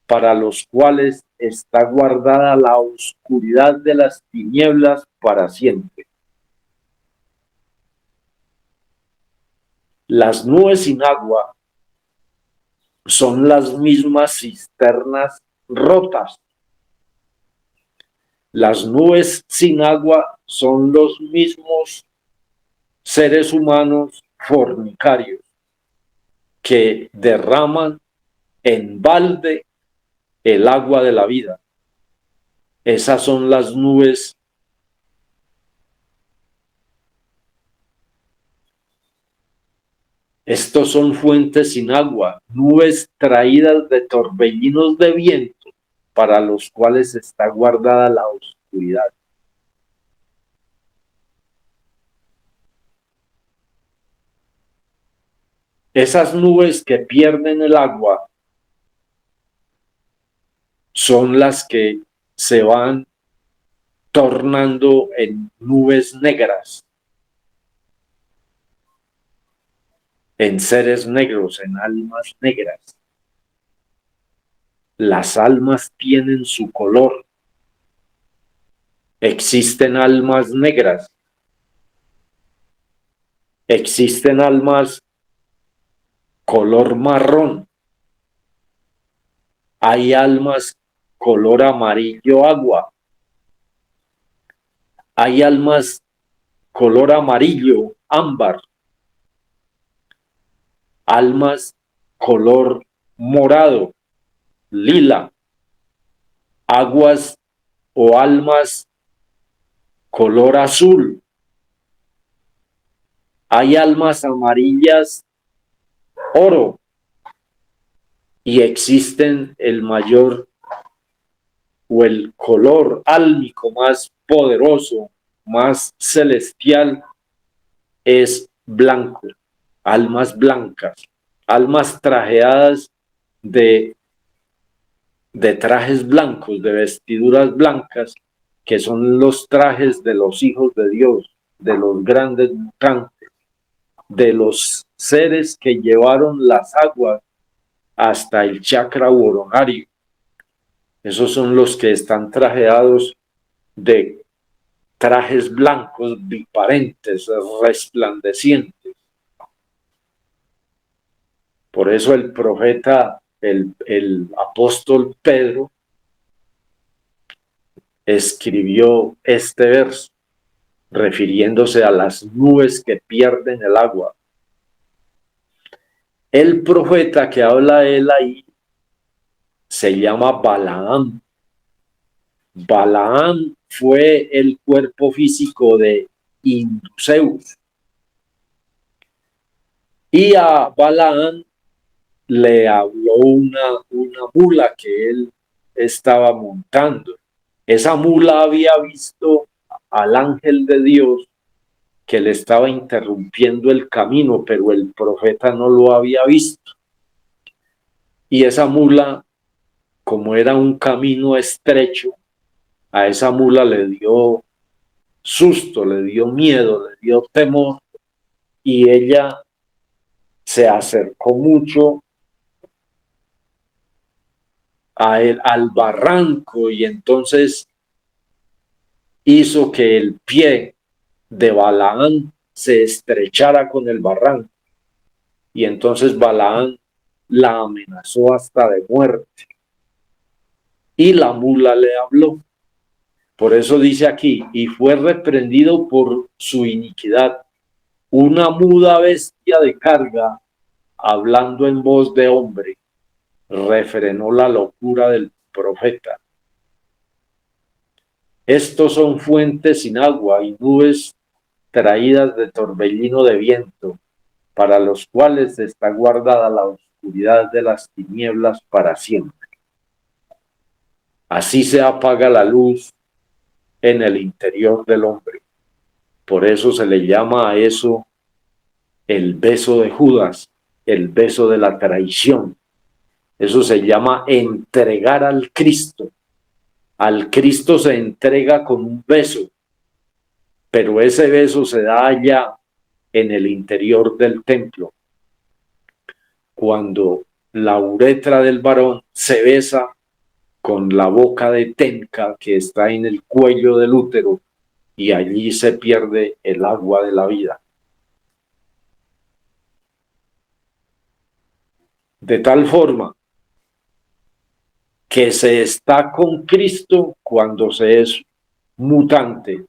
para los cuales está guardada la oscuridad de las tinieblas para siempre. Las nubes sin agua son las mismas cisternas rotas. Las nubes sin agua son los mismos seres humanos fornicarios que derraman en balde el agua de la vida. Esas son las nubes. Estos son fuentes sin agua, nubes traídas de torbellinos de viento, para los cuales está guardada la oscuridad. Esas nubes que pierden el agua son las que se van tornando en nubes negras, en seres negros, en almas negras. Las almas tienen su color. Existen almas negras. Existen almas color marrón. Hay almas color amarillo agua. Hay almas color amarillo ámbar. Almas color morado, lila. Aguas o almas color azul. Hay almas amarillas oro. Y existen el mayor o el color álmico más poderoso, más celestial, es blanco. Almas blancas, almas trajeadas de trajes blancos, de vestiduras blancas, que son los trajes de los hijos de Dios, de los grandes mutantes, de los seres que llevaron las aguas hasta el chakra coronario. Esos son los que están trajeados de trajes blancos, biparentes, resplandecientes. Por eso el profeta, el apóstol Pedro, escribió este verso, refiriéndose a las nubes que pierden el agua. El profeta que habla él ahí se llama Balaam. Balaam fue el cuerpo físico de Induceus. Y a Balaam le habló una mula que él estaba montando. Esa mula había visto al ángel de Dios que le estaba interrumpiendo el camino, pero el profeta no lo había visto. Y esa mula, como era un camino estrecho, a esa mula le dio susto, le dio miedo, le dio temor, y ella se acercó mucho al barranco, y entonces hizo que el pie de Balaam se estrechara con el barranco. Y entonces Balaam la amenazó hasta de muerte. Y la mula le habló. Por eso dice aquí, y fue reprendido por su iniquidad. Una muda bestia de carga, hablando en voz de hombre, refrenó la locura del profeta. Estos son fuentes sin agua y nubes traídas de torbellino de viento, para los cuales está guardada la oscuridad de las tinieblas para siempre. Así se apaga la luz en el interior del hombre. Por eso se le llama a eso el beso de Judas, el beso de la traición. Eso se llama entregar al Cristo. Al Cristo se entrega con un beso, pero ese beso se da allá en el interior del templo. Cuando la uretra del varón se besa con la boca de Tenca que está en el cuello del útero, y allí se pierde el agua de la vida. De tal forma que se está con Cristo cuando se es mutante,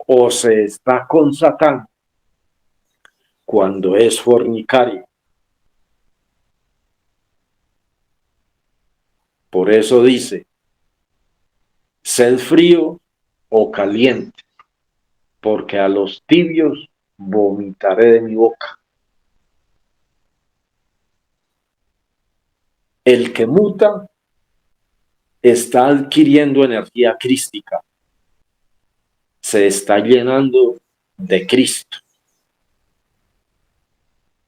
o se está con Satán cuando es fornicario. Por eso dice, sed frío o caliente, porque a los tibios vomitaré de mi boca. El que muta está adquiriendo energía crística, se está llenando de Cristo.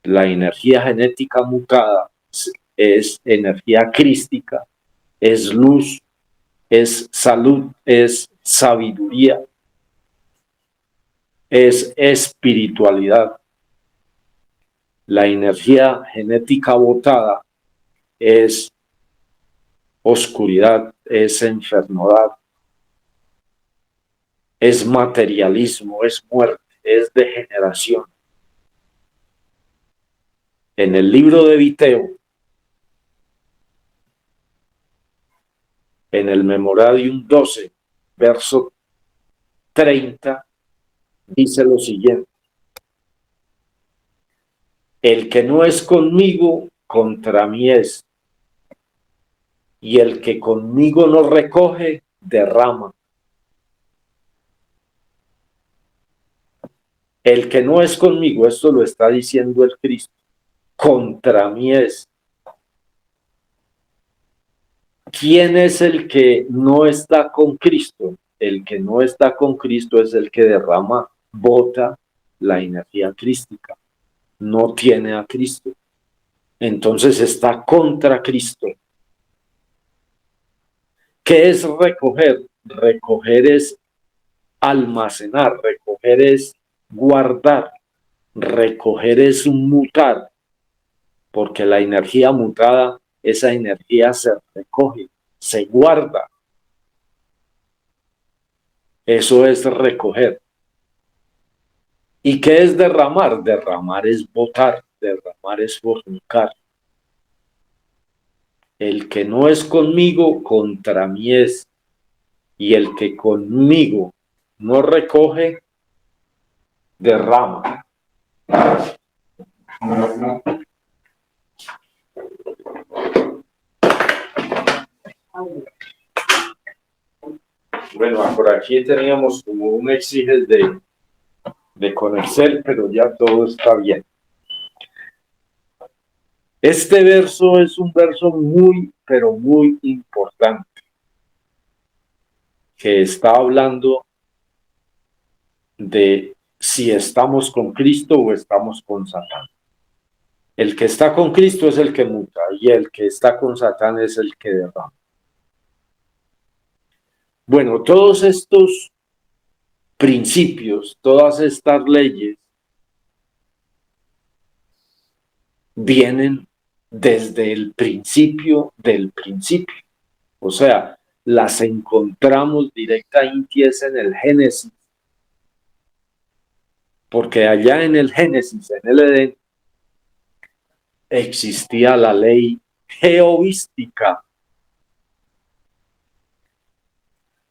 La energía genética mutada es energía crística, es luz, es salud, es sabiduría, es espiritualidad. La energía genética botada es oscuridad, es enfermedad, es materialismo, es muerte, es degeneración. En el libro de Viteo, en el Memoradium 12, verso 30, dice lo siguiente: el que no es conmigo, contra mí es, y el que conmigo no recoge, derrama. El que no es conmigo, esto lo está diciendo el Cristo, contra mí es. ¿Quién es el que no está con Cristo? El que no está con Cristo es el que derrama, bota la energía crística. No tiene a Cristo. Entonces está contra Cristo. ¿Qué es recoger? Recoger es almacenar, recoger es guardar, recoger es mutar, porque la energía mutada, esa energía se recoge, se guarda. Eso es recoger. ¿Y qué es derramar? Derramar es botar, derramar es fornicar. El que no es conmigo, contra mí es, y el que conmigo no recoge, derrama. Bueno, por aquí teníamos como un exiges de conocer, pero ya todo está bien. Este verso es un verso muy, pero muy importante, que está hablando de si estamos con Cristo o estamos con Satán. El que está con Cristo es el que muta, y el que está con Satán es el que derrama. Bueno, todos estos principios, todas estas leyes, vienen desde el principio del principio. O sea, las encontramos directamente en el Génesis. porque allá en el Génesis, en el Edén, existía la ley jehovística.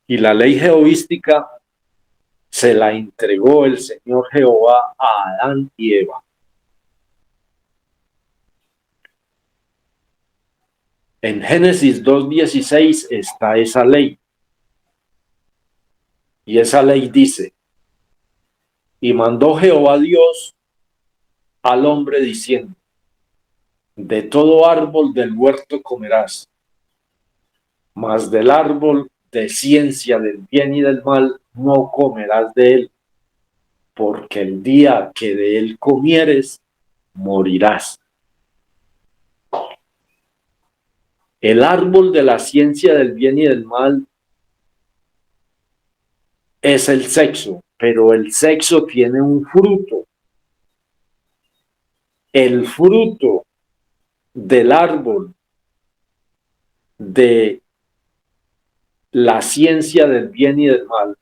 Y la ley jehovística se la entregó el Señor Jehová a Adán y Eva. En Génesis 2:16 está esa ley. Y esa ley dice: y mandó Jehová Dios al hombre diciendo: de todo árbol del huerto comerás, mas del árbol de ciencia del bien y del mal no comerás de él, porque el día que de él comieres, morirás. El árbol de la ciencia del bien y del mal es el sexo, pero el sexo tiene un fruto. El fruto del árbol de la ciencia del bien y del mal,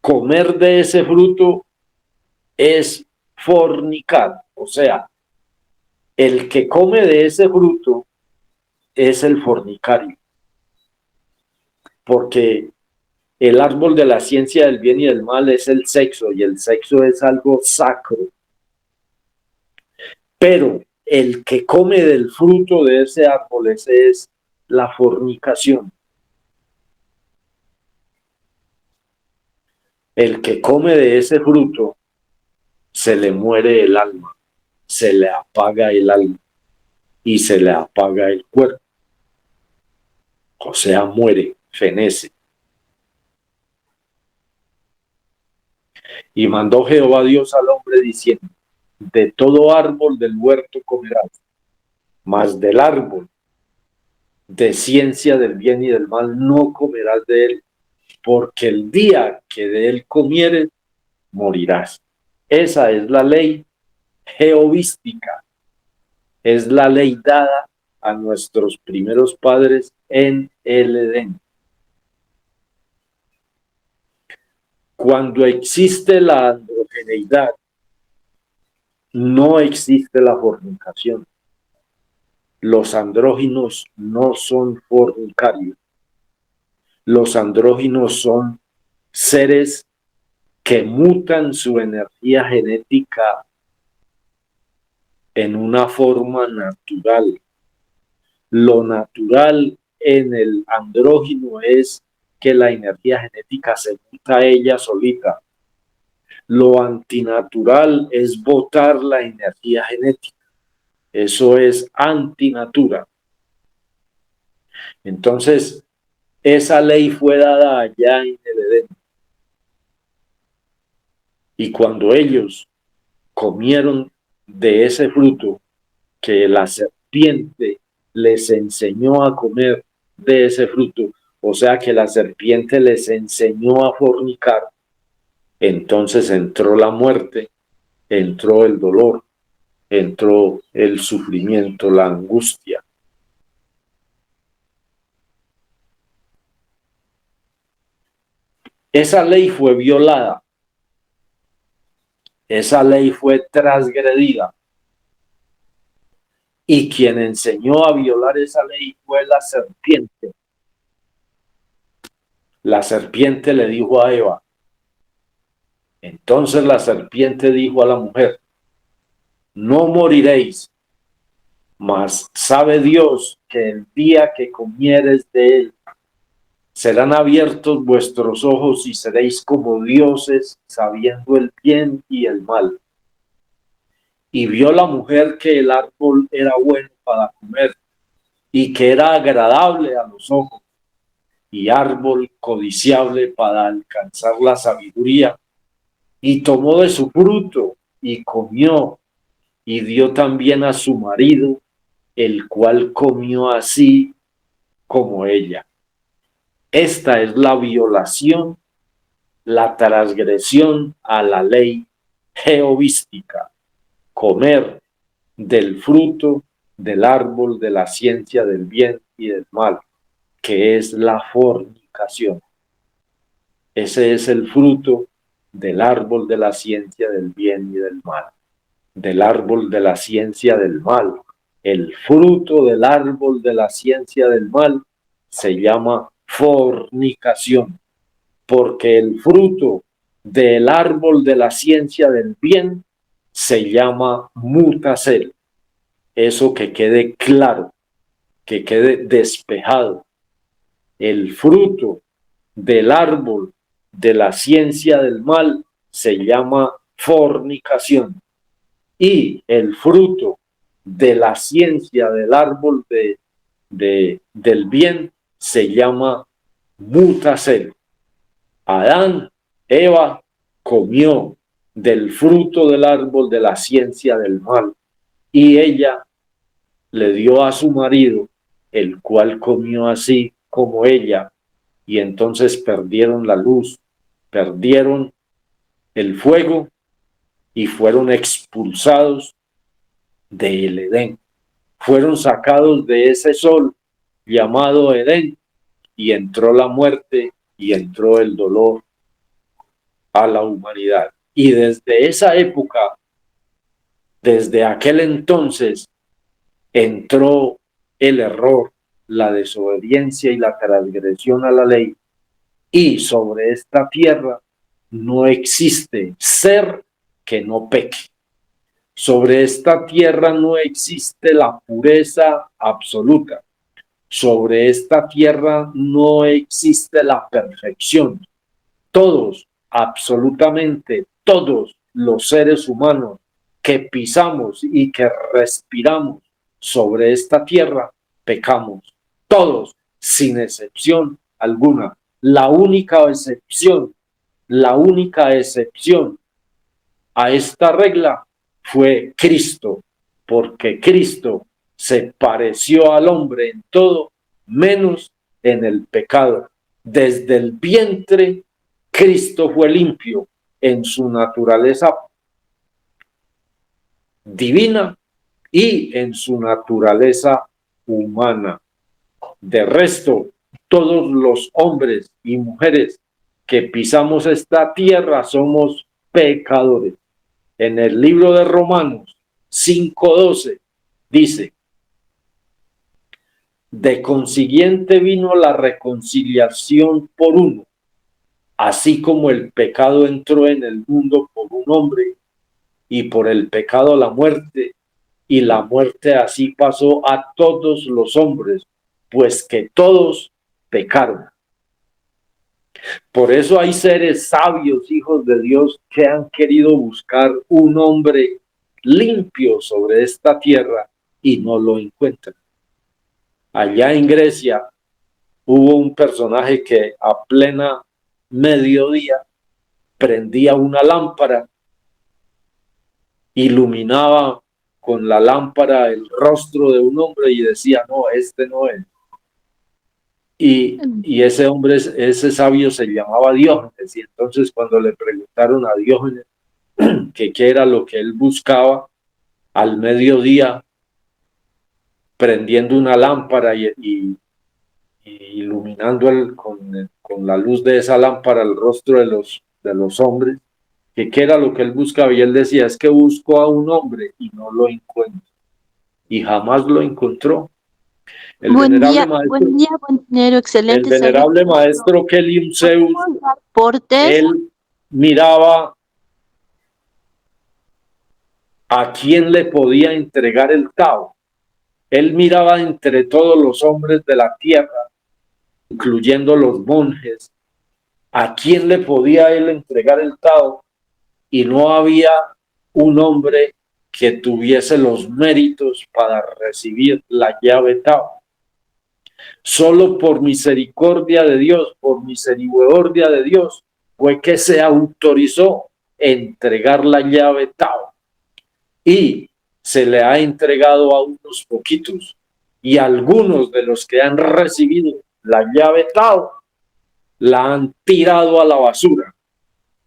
comer de ese fruto es fornicar. O sea, el que come de ese fruto es el fornicario, porque el árbol de la ciencia del bien y del mal es el sexo, y el sexo es algo sacro. Pero el que come del fruto de ese árbol, ese es la fornicación. El que come de ese fruto, se le muere el alma, se le apaga el alma y se le apaga el cuerpo. O sea, muere, fenece. Y mandó Jehová Dios al hombre diciendo: de todo árbol del huerto comerás, mas del árbol de ciencia del bien y del mal no comerás de él, porque el día que de él comieres, morirás. Esa es la ley jehovística, es la ley dada a nuestros primeros padres en el Edén. Cuando existe la androgeneidad, no existe la fornicación. Los andróginos no son fornicarios. Los andróginos son seres que mutan su energía genética en una forma natural. Lo natural en el andrógino es que la energía genética se muta a ella solita. Lo antinatural es botar la energía genética. Eso es antinatura. Entonces, esa ley fue dada allá en el Edén. Y cuando ellos comieron de ese fruto que la serpiente les enseñó a comer de ese fruto, o sea que la serpiente les enseñó a fornicar, entonces entró la muerte, entró el dolor, entró el sufrimiento, la angustia. Esa ley fue violada, esa ley fue transgredida, y quien enseñó a violar esa ley fue la serpiente. La serpiente le dijo a Eva. Entonces la serpiente dijo a la mujer: no moriréis, mas sabe Dios que el día que comiereis de él, serán abiertos vuestros ojos y seréis como dioses, sabiendo el bien y el mal. Y vio la mujer que el árbol era bueno para comer y que era agradable a los ojos y árbol codiciable para alcanzar la sabiduría, y tomó de su fruto y comió, y dio también a su marido, el cual comió así como ella. Esta es la violación, la transgresión a la ley jehovística: comer del fruto del árbol de la ciencia del bien y del mal, que es la fornicación. Ese es el fruto del árbol de la ciencia del bien y del mal. Del árbol de la ciencia del mal. El fruto del árbol de la ciencia del mal se llama fornicación, porque el fruto del árbol de la ciencia del bien se llama mutasel. Eso que quede claro, que quede despejado. El fruto del árbol de la ciencia del mal se llama fornicación. Y el fruto de la ciencia del árbol del bien se llama mutasel. Adán, Eva comió del fruto del árbol de la ciencia del mal y ella le dio a su marido, el cual comió así como ella, y entonces perdieron la luz, perdieron el fuego y fueron expulsados del Edén. Fueron sacados de ese sol llamado Edén y entró la muerte y entró el dolor a la humanidad. Y desde esa época, desde aquel entonces, entró el error, la desobediencia y la transgresión a la ley. Y sobre esta tierra no existe ser que no peque. Sobre esta tierra no existe la pureza absoluta. Sobre esta tierra no existe la perfección. Todos, absolutamente todos los seres humanos que pisamos y que respiramos sobre esta tierra, pecamos. Todos, sin excepción alguna. La única excepción a esta regla fue Cristo, porque Cristo se pareció al hombre en todo, menos en el pecado. Desde el vientre, Cristo fue limpio en su naturaleza divina y en su naturaleza humana. De resto, todos los hombres y mujeres que pisamos esta tierra somos pecadores. En el libro de Romanos 5:12 dice: de consiguiente vino la reconciliación por uno, así como el pecado entró en el mundo por un hombre, y por el pecado la muerte, y la muerte así pasó a todos los hombres, pues que todos pecaron. Por eso hay seres sabios, hijos de Dios, que han querido buscar un hombre limpio sobre esta tierra y no lo encuentran. Allá en Grecia hubo un personaje que a plena mediodía prendía una lámpara, iluminaba con la lámpara el rostro de un hombre y decía: no, este no es. Y ese hombre, ese sabio, se llamaba Diógenes. Y entonces cuando le preguntaron a Diógenes que qué era lo que él buscaba, al mediodía, prendiendo una lámpara y iluminando con la luz de esa lámpara el rostro de los hombres, que qué era lo que él buscaba, y él decía: es que busco a un hombre y no lo encuentro. Y jamás lo encontró. El Buen venerable día, maestro, buen dinero, el excelente servicio. venerable maestro Kelium Zeus, ¿Podemos dar portes? él miraba a quién le podía entregar el Tao. Él miraba entre todos los hombres de la tierra, incluyendo los monjes, a quién le podía él entregar el Tao, y no había un hombre que tuviese los méritos para recibir la llave Tao. Solo por misericordia de Dios, por misericordia de Dios, fue que se autorizó entregar la llave Tao. Y se le ha entregado a unos poquitos, y algunos de los que han recibido la llave Tao la han tirado a la basura,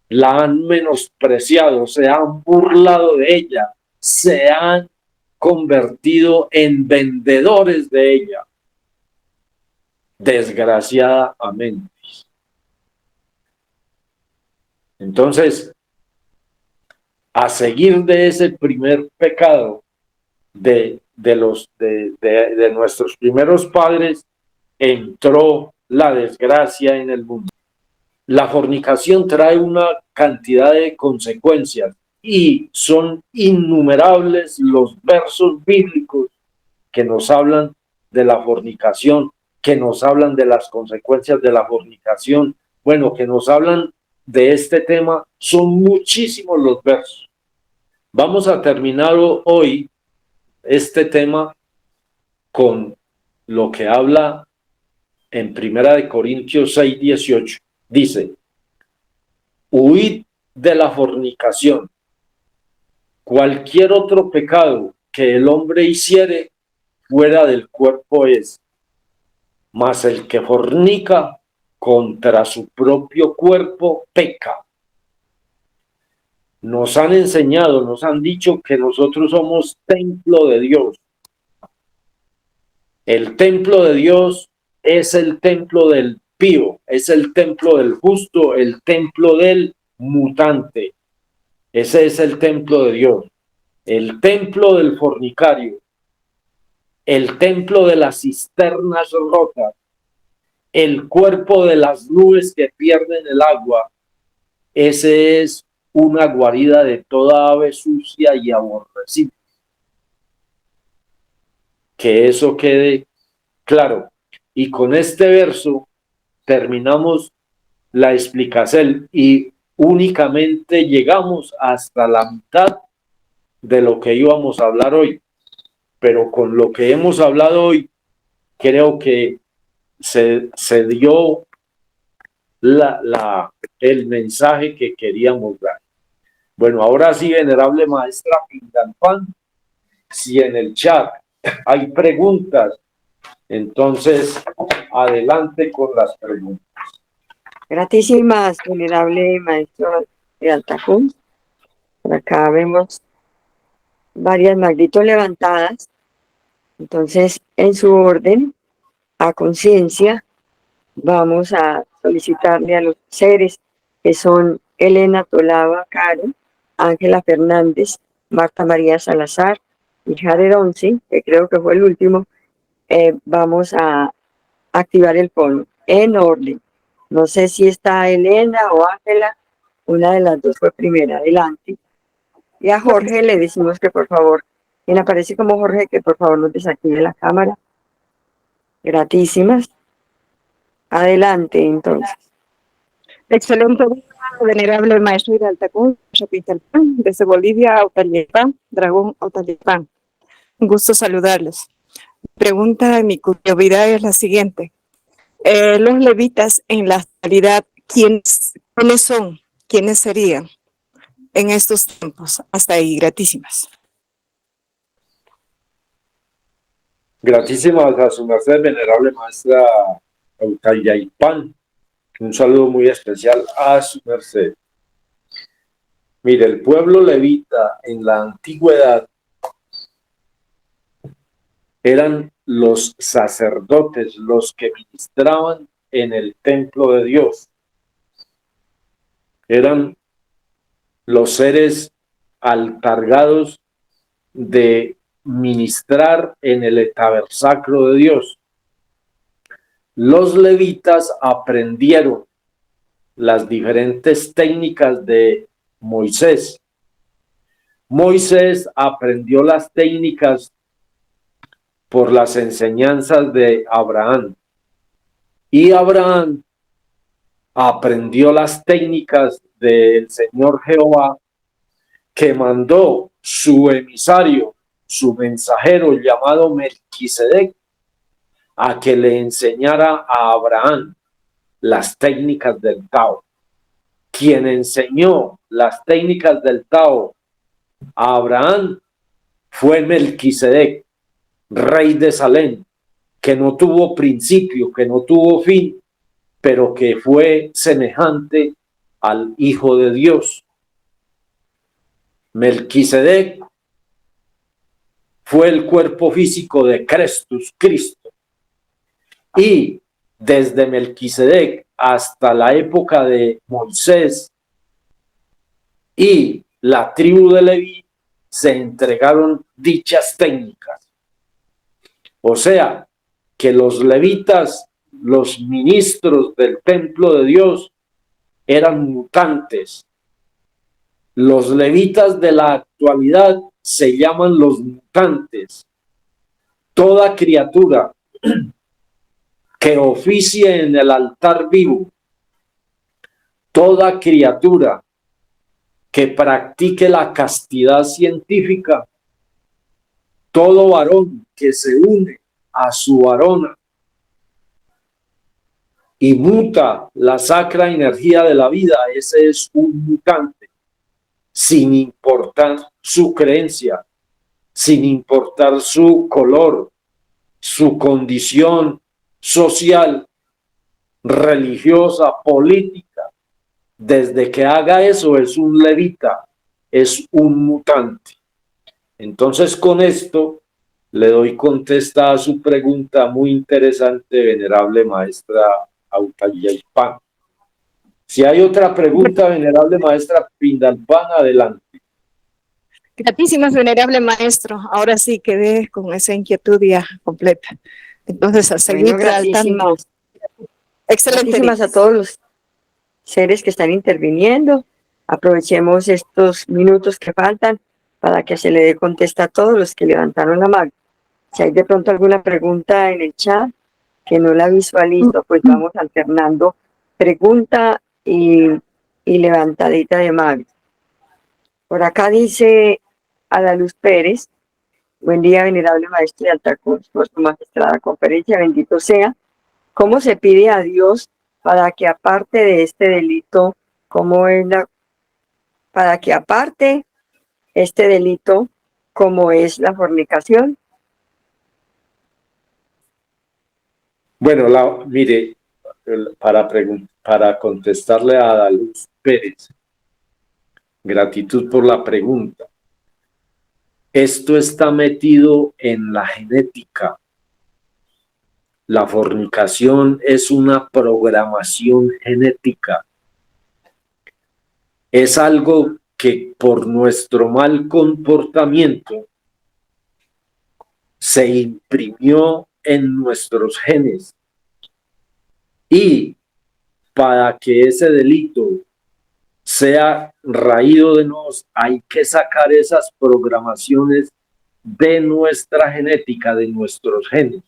la han menospreciado, se han burlado de ella, se han convertido en vendedores de ella, desgraciadamente. Entonces, a seguir de ese primer pecado de nuestros primeros padres, entró la desgracia en el mundo. La fornicación trae una cantidad de consecuencias y son innumerables los versos bíblicos que nos hablan de la fornicación, que nos hablan de las consecuencias de la fornicación, bueno, que nos hablan de este tema. Son muchísimos los versos. Vamos a terminar hoy este tema con lo que habla en 1 Corintios 6:18. Dice: huid de la fornicación. Cualquier otro pecado que el hombre hiciere fuera del cuerpo es, mas el que fornica contra su propio cuerpo peca. Nos han enseñado, nos han dicho que nosotros somos templo de Dios. El templo de Dios es el templo del pío, es el templo del justo, el templo del mutante. Ese es el templo de Dios. El templo del fornicario, el templo de las cisternas rotas, el cuerpo de las nubes que pierden el agua, ese es una guarida de toda ave sucia y aborrecida. Que eso quede claro. Y con este verso terminamos la explicación y únicamente llegamos hasta la mitad de lo que íbamos a hablar hoy. Pero con lo que hemos hablado hoy, creo que se dio el mensaje que queríamos dar. Bueno, ahora sí, venerable maestra Pindalpan, si en el chat hay preguntas, entonces adelante con las preguntas. Gratísimas, venerable maestro de Altacún. Por acá vemos varias magnitos levantadas. Entonces, en su orden, a conciencia, vamos a solicitarle a los seres que son Elena Tolava Caro, Ángela Fernández, Marta María Salazar y Jared Onsi, que creo que fue el último, vamos a activar el fono en orden. No sé si está Elena o Ángela, una de las dos fue primera, adelante. Y a Jorge le decimos que por favor, quien aparece como Jorge, que por favor nos desactive la cámara. Gratísimas. Adelante, entonces. Excelente, venerable maestro de Altacún, Chapitalpan, desde Bolivia, Autalipan, Dragón Autalipan. Un gusto saludarles. Pregunta, mi curiosidad es la siguiente. Los levitas en la actualidad, ¿quiénes son? ¿Quiénes serían en estos tiempos? Hasta ahí, gratísimas. Gratísimas a su merced, venerable maestra Autalipan. Un saludo muy especial a su merced. Mire, el pueblo levita en la antigüedad eran los sacerdotes los que ministraban en el templo de Dios. Eran los seres encargados de ministrar en el tabernáculo de Dios. Los levitas aprendieron las diferentes técnicas de Moisés. Moisés aprendió las técnicas por las enseñanzas de Abraham. Y Abraham aprendió las técnicas del Señor Jehová, que mandó su emisario, su mensajero llamado Melquisedec, a que le enseñara a Abraham las técnicas del Tao. Quien enseñó las técnicas del Tao a Abraham fue Melquisedec, rey de Salem, que no tuvo principio, que no tuvo fin, pero que fue semejante al Hijo de Dios. Melquisedec fue el cuerpo físico de Cristo. Y desde Melquisedec hasta la época de Moisés, y la tribu de Leví se entregaron dichas técnicas. O sea, que los levitas, los ministros del templo de Dios, eran mutantes. Los levitas de la actualidad se llaman los mutantes. Toda criatura que oficie en el altar vivo, toda criatura que practique la castidad científica, todo varón que se une a su varona y muta la sacra energía de la vida, ese es un mutante, sin importar su creencia, sin importar su color, su condición social, religiosa, política. Desde que haga eso es un levita, es un mutante. Entonces, con esto le doy contesta a su pregunta muy interesante, venerable maestra Autayalpan. Si hay otra pregunta, venerable maestra Pindalpan, adelante. Gratísimas, venerable maestro. Ahora sí quedé con esa inquietud ya completa. Entonces, a seguir Bueno, tratando. Excelente. Gratísimas a todos los seres que están interviniendo. Aprovechemos estos minutos que faltan para que se le dé contesta a todos los que levantaron la mano. Si hay de pronto alguna pregunta en el chat que no la visualizo, pues vamos alternando pregunta y levantadita de mano. Por acá dice Adaluz Pérez: buen día, venerable maestro de alta cruz, por su magistrada conferencia, bendito sea. ¿Cómo se pide a Dios para que aparte de este delito, para que aparte este delito, como es la fornicación? Bueno, mire, para contestarle a Adaluz Pérez, gratitud por la pregunta. Esto está metido en la genética. La fornicación es una programación genética. Es algo que por nuestro mal comportamiento se imprimió en nuestros genes. Y para que ese delito sea raído de nosotros, hay que sacar esas programaciones de nuestra genética, de nuestros genes.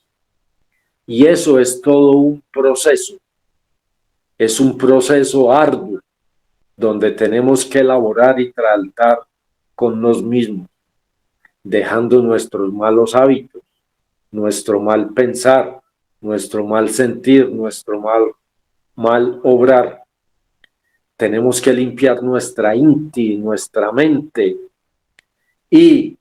Y eso es todo un proceso. Es un proceso arduo, donde tenemos que elaborar y tratar con nosotros mismos, dejando nuestros malos hábitos, nuestro mal pensar, nuestro mal sentir, nuestro mal obrar. Tenemos que limpiar nuestra inti, nuestra mente, y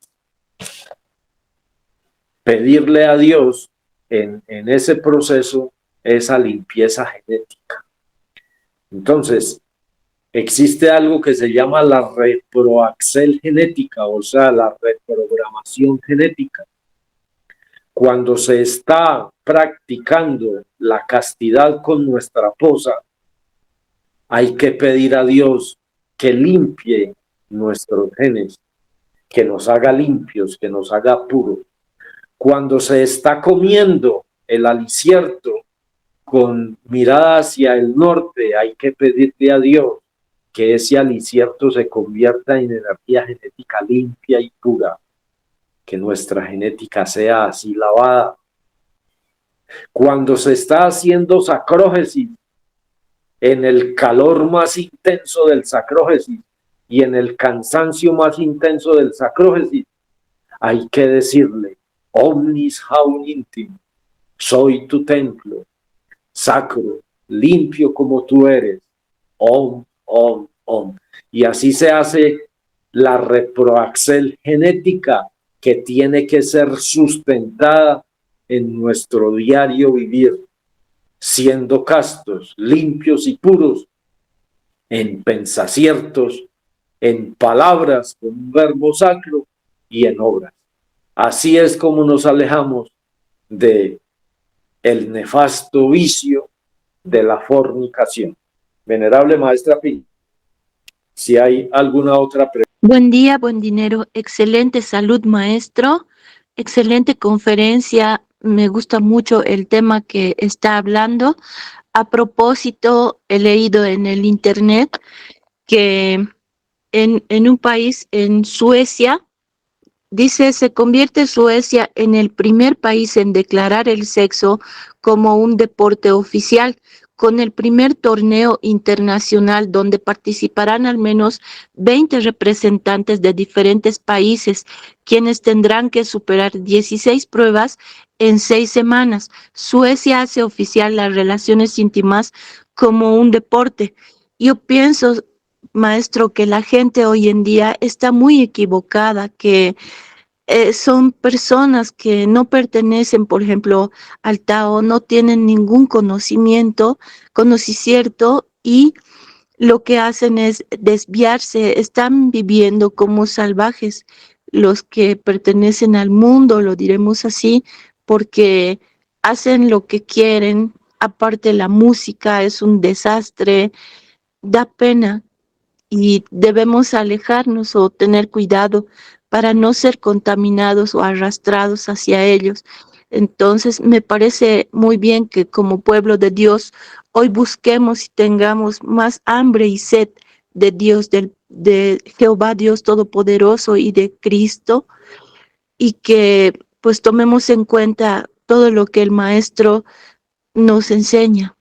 pedirle a Dios en ese proceso esa limpieza genética. Entonces, existe algo que se llama la reproaxel genética, o sea, la reprogramación genética. Cuando se está practicando la castidad con nuestra esposa, hay que pedir a Dios que limpie nuestros genes, que nos haga limpios, que nos haga puros. Cuando se está comiendo el alicierto con mirada hacia el norte, hay que pedirle a Dios que ese alicierto se convierta en energía genética limpia y pura, que nuestra genética sea así lavada. Cuando se está haciendo sacrógesis, en el calor más intenso del sacrógesis y en el cansancio más intenso del sacrógesis, hay que decirle: omnis haud intim, soy tu templo, sacro, limpio como tú eres, om, om, om. Y así se hace la reproaxel genética, que tiene que ser sustentada en nuestro diario vivir, siendo castos, limpios y puros en pensaciertos, en palabras con un verbo sacro y en obras. Así es como nos alejamos de el nefasto vicio de la fornicación. Venerable maestra Pi. Si hay alguna otra pregunta. Buen día, buen dinero. Excelente salud, maestro. Excelente conferencia. Me gusta mucho el tema que está hablando. A propósito, he leído en el internet que en un país, en Suecia, dice, se convierte Suecia en el primer país en declarar el sexo como un deporte oficial, con el primer torneo internacional donde participarán al menos 20 representantes de diferentes países, quienes tendrán que superar 16 pruebas en 6 semanas. Suecia hace oficial las relaciones íntimas como un deporte. Yo pienso, maestro, que la gente hoy en día está muy equivocada, que son personas que no pertenecen, por ejemplo, al Tao, no tienen ningún conocimiento, y lo que hacen es desviarse, están viviendo como salvajes los que pertenecen al mundo, lo diremos así, porque hacen lo que quieren. Aparte, la música es un desastre, da pena, y debemos alejarnos o tener cuidado para no ser contaminados o arrastrados hacia ellos. Entonces, me parece muy bien que como pueblo de Dios hoy busquemos y tengamos más hambre y sed de Dios, de Jehová Dios Todopoderoso y de Cristo, y que pues tomemos en cuenta todo lo que el Maestro nos enseña.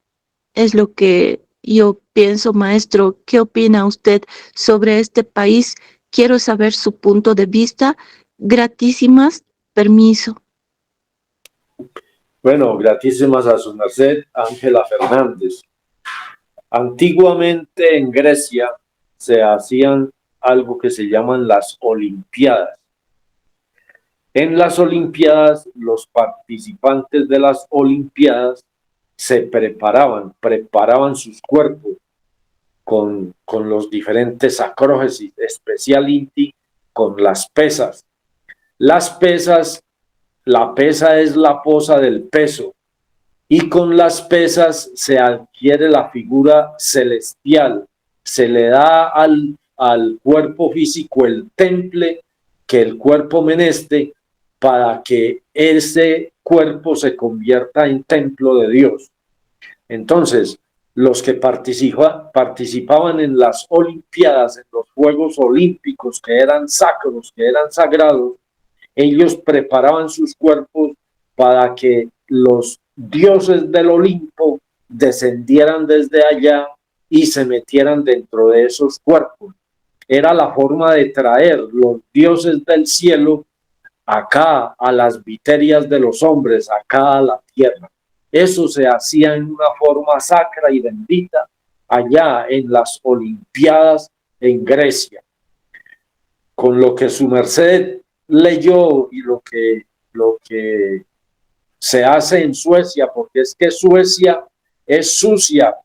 Es lo que yo pienso, maestro. ¿Qué opina usted sobre este país? Quiero saber su punto de vista. Gratísimas, permiso. Bueno, gratísimas a su merced, Ángela Fernández. Antiguamente en Grecia se hacían algo que se llaman las Olimpiadas. En las Olimpiadas, los participantes de las Olimpiadas se preparaban sus cuerpos con los diferentes acrógesis, especialmente con las pesas. Las pesas, la pesa es la posa del peso, y con las pesas se adquiere la figura celestial, se le da al cuerpo físico el temple que el cuerpo meneste, para que ese cuerpo se convierta en templo de Dios. Entonces, los que participaban en las Olimpiadas, en los Juegos Olímpicos, que eran sacros, que eran sagrados, ellos preparaban sus cuerpos para que los dioses del Olimpo descendieran desde allá y se metieran dentro de esos cuerpos. Era la forma de traer los dioses del cielo acá a las viterias de los hombres, acá a la tierra. Eso se hacía en una forma sacra y bendita allá en las Olimpiadas en Grecia. Con lo que su merced leyó y lo que se hace en Suecia, porque es que Suecia es sucia,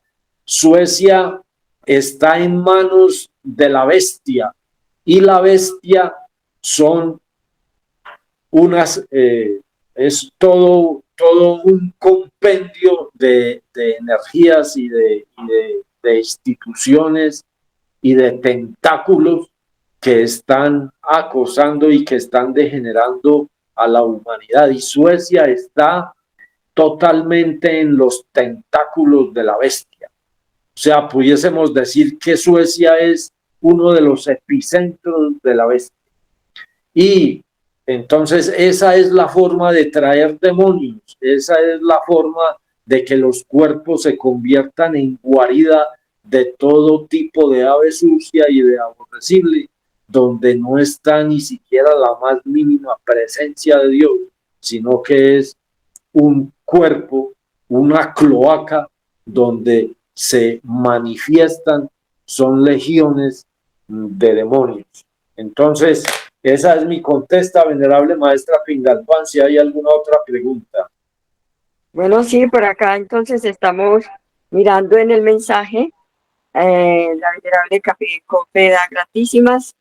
Suecia está en manos de la bestia, y la bestia son es todo un compendio de energías y de instituciones y de tentáculos que están acosando y que están degenerando a la humanidad. Y Suecia está totalmente en los tentáculos de la bestia. O sea, pudiésemos decir que Suecia es uno de los epicentros de la bestia. Y entonces esa es la forma de traer demonios, esa es la forma de que los cuerpos se conviertan en guarida de todo tipo de ave sucia y de aborrecible, donde no está ni siquiera la más mínima presencia de Dios, sino que es un cuerpo, una cloaca donde se manifiestan, son legiones de demonios. Entonces, esa es mi contesta, venerable maestra Pingalpán. Si hay alguna otra pregunta. Bueno, sí, por acá entonces estamos mirando en el mensaje. La venerable Capicope da gratísimas.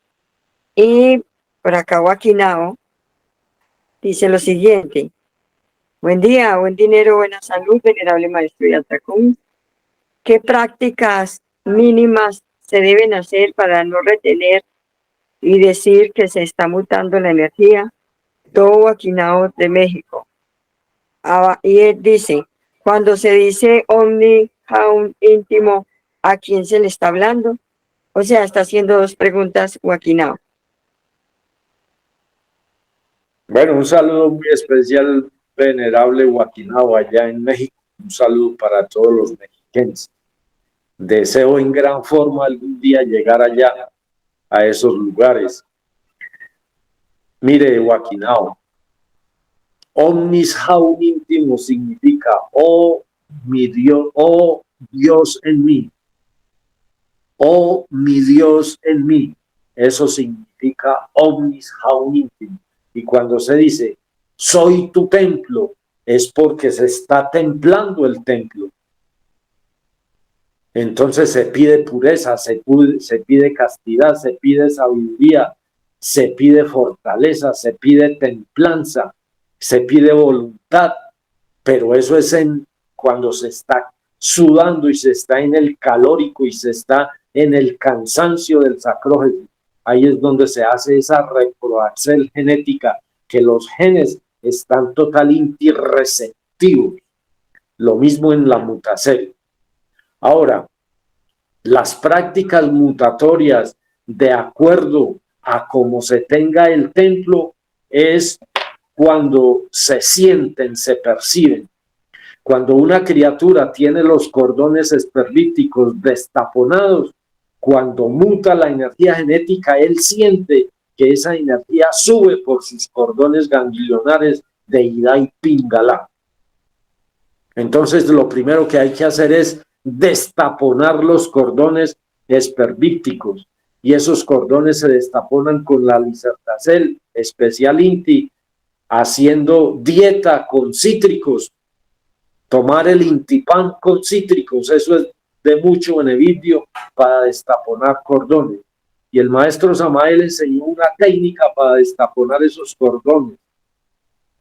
Y por acá Guaquinao dice lo siguiente: buen día, buen dinero, buena salud, venerable maestro Yantacún. ¿Qué prácticas mínimas se deben hacer para no retener y decir que se está mutando la energía? Tohuaquinao de México. Y él dice, cuando se dice Omni Haum íntimo, ¿a quién se le está hablando? O sea, está haciendo dos preguntas Huaquinao. Bueno, un saludo muy especial, venerable Huaquinao, allá en México. Un saludo para todos los mexicanos. Deseo en gran forma algún día llegar allá, a esos lugares. Mire, Huaquinao, Omnis Haum íntimo significa, oh mi Dios, oh Dios en mí, oh mi Dios en mí. Eso significa Omnis Haum íntimo. Y cuando se dice, soy tu templo, es porque se está templando el templo. Entonces se pide pureza, se pide castidad, se pide sabiduría, se pide fortaleza, se pide templanza, se pide voluntad, pero eso es cuando se está sudando y se está en el calórico y se está en el cansancio del sacrógeno. Ahí es donde se hace esa reproducción genética, que los genes están totalmente irreceptivos. Lo mismo en la mutación. Ahora, las prácticas mutatorias de acuerdo a cómo se tenga el templo es cuando se sienten, se perciben. Cuando una criatura tiene los cordones espermíticos destaponados, cuando muta la energía genética, él siente que esa energía sube por sus cordones ganglionares de Ida y Pingala. Entonces, lo primero que hay que hacer es destaponar los cordones espermíticos, y esos cordones se destaponan con la Lisertacel especial Inti, haciendo dieta con cítricos, tomar el Intipan con cítricos, eso es de mucho beneficio para destaponar cordones. Y el maestro Samael enseñó una técnica para destaponar esos cordones,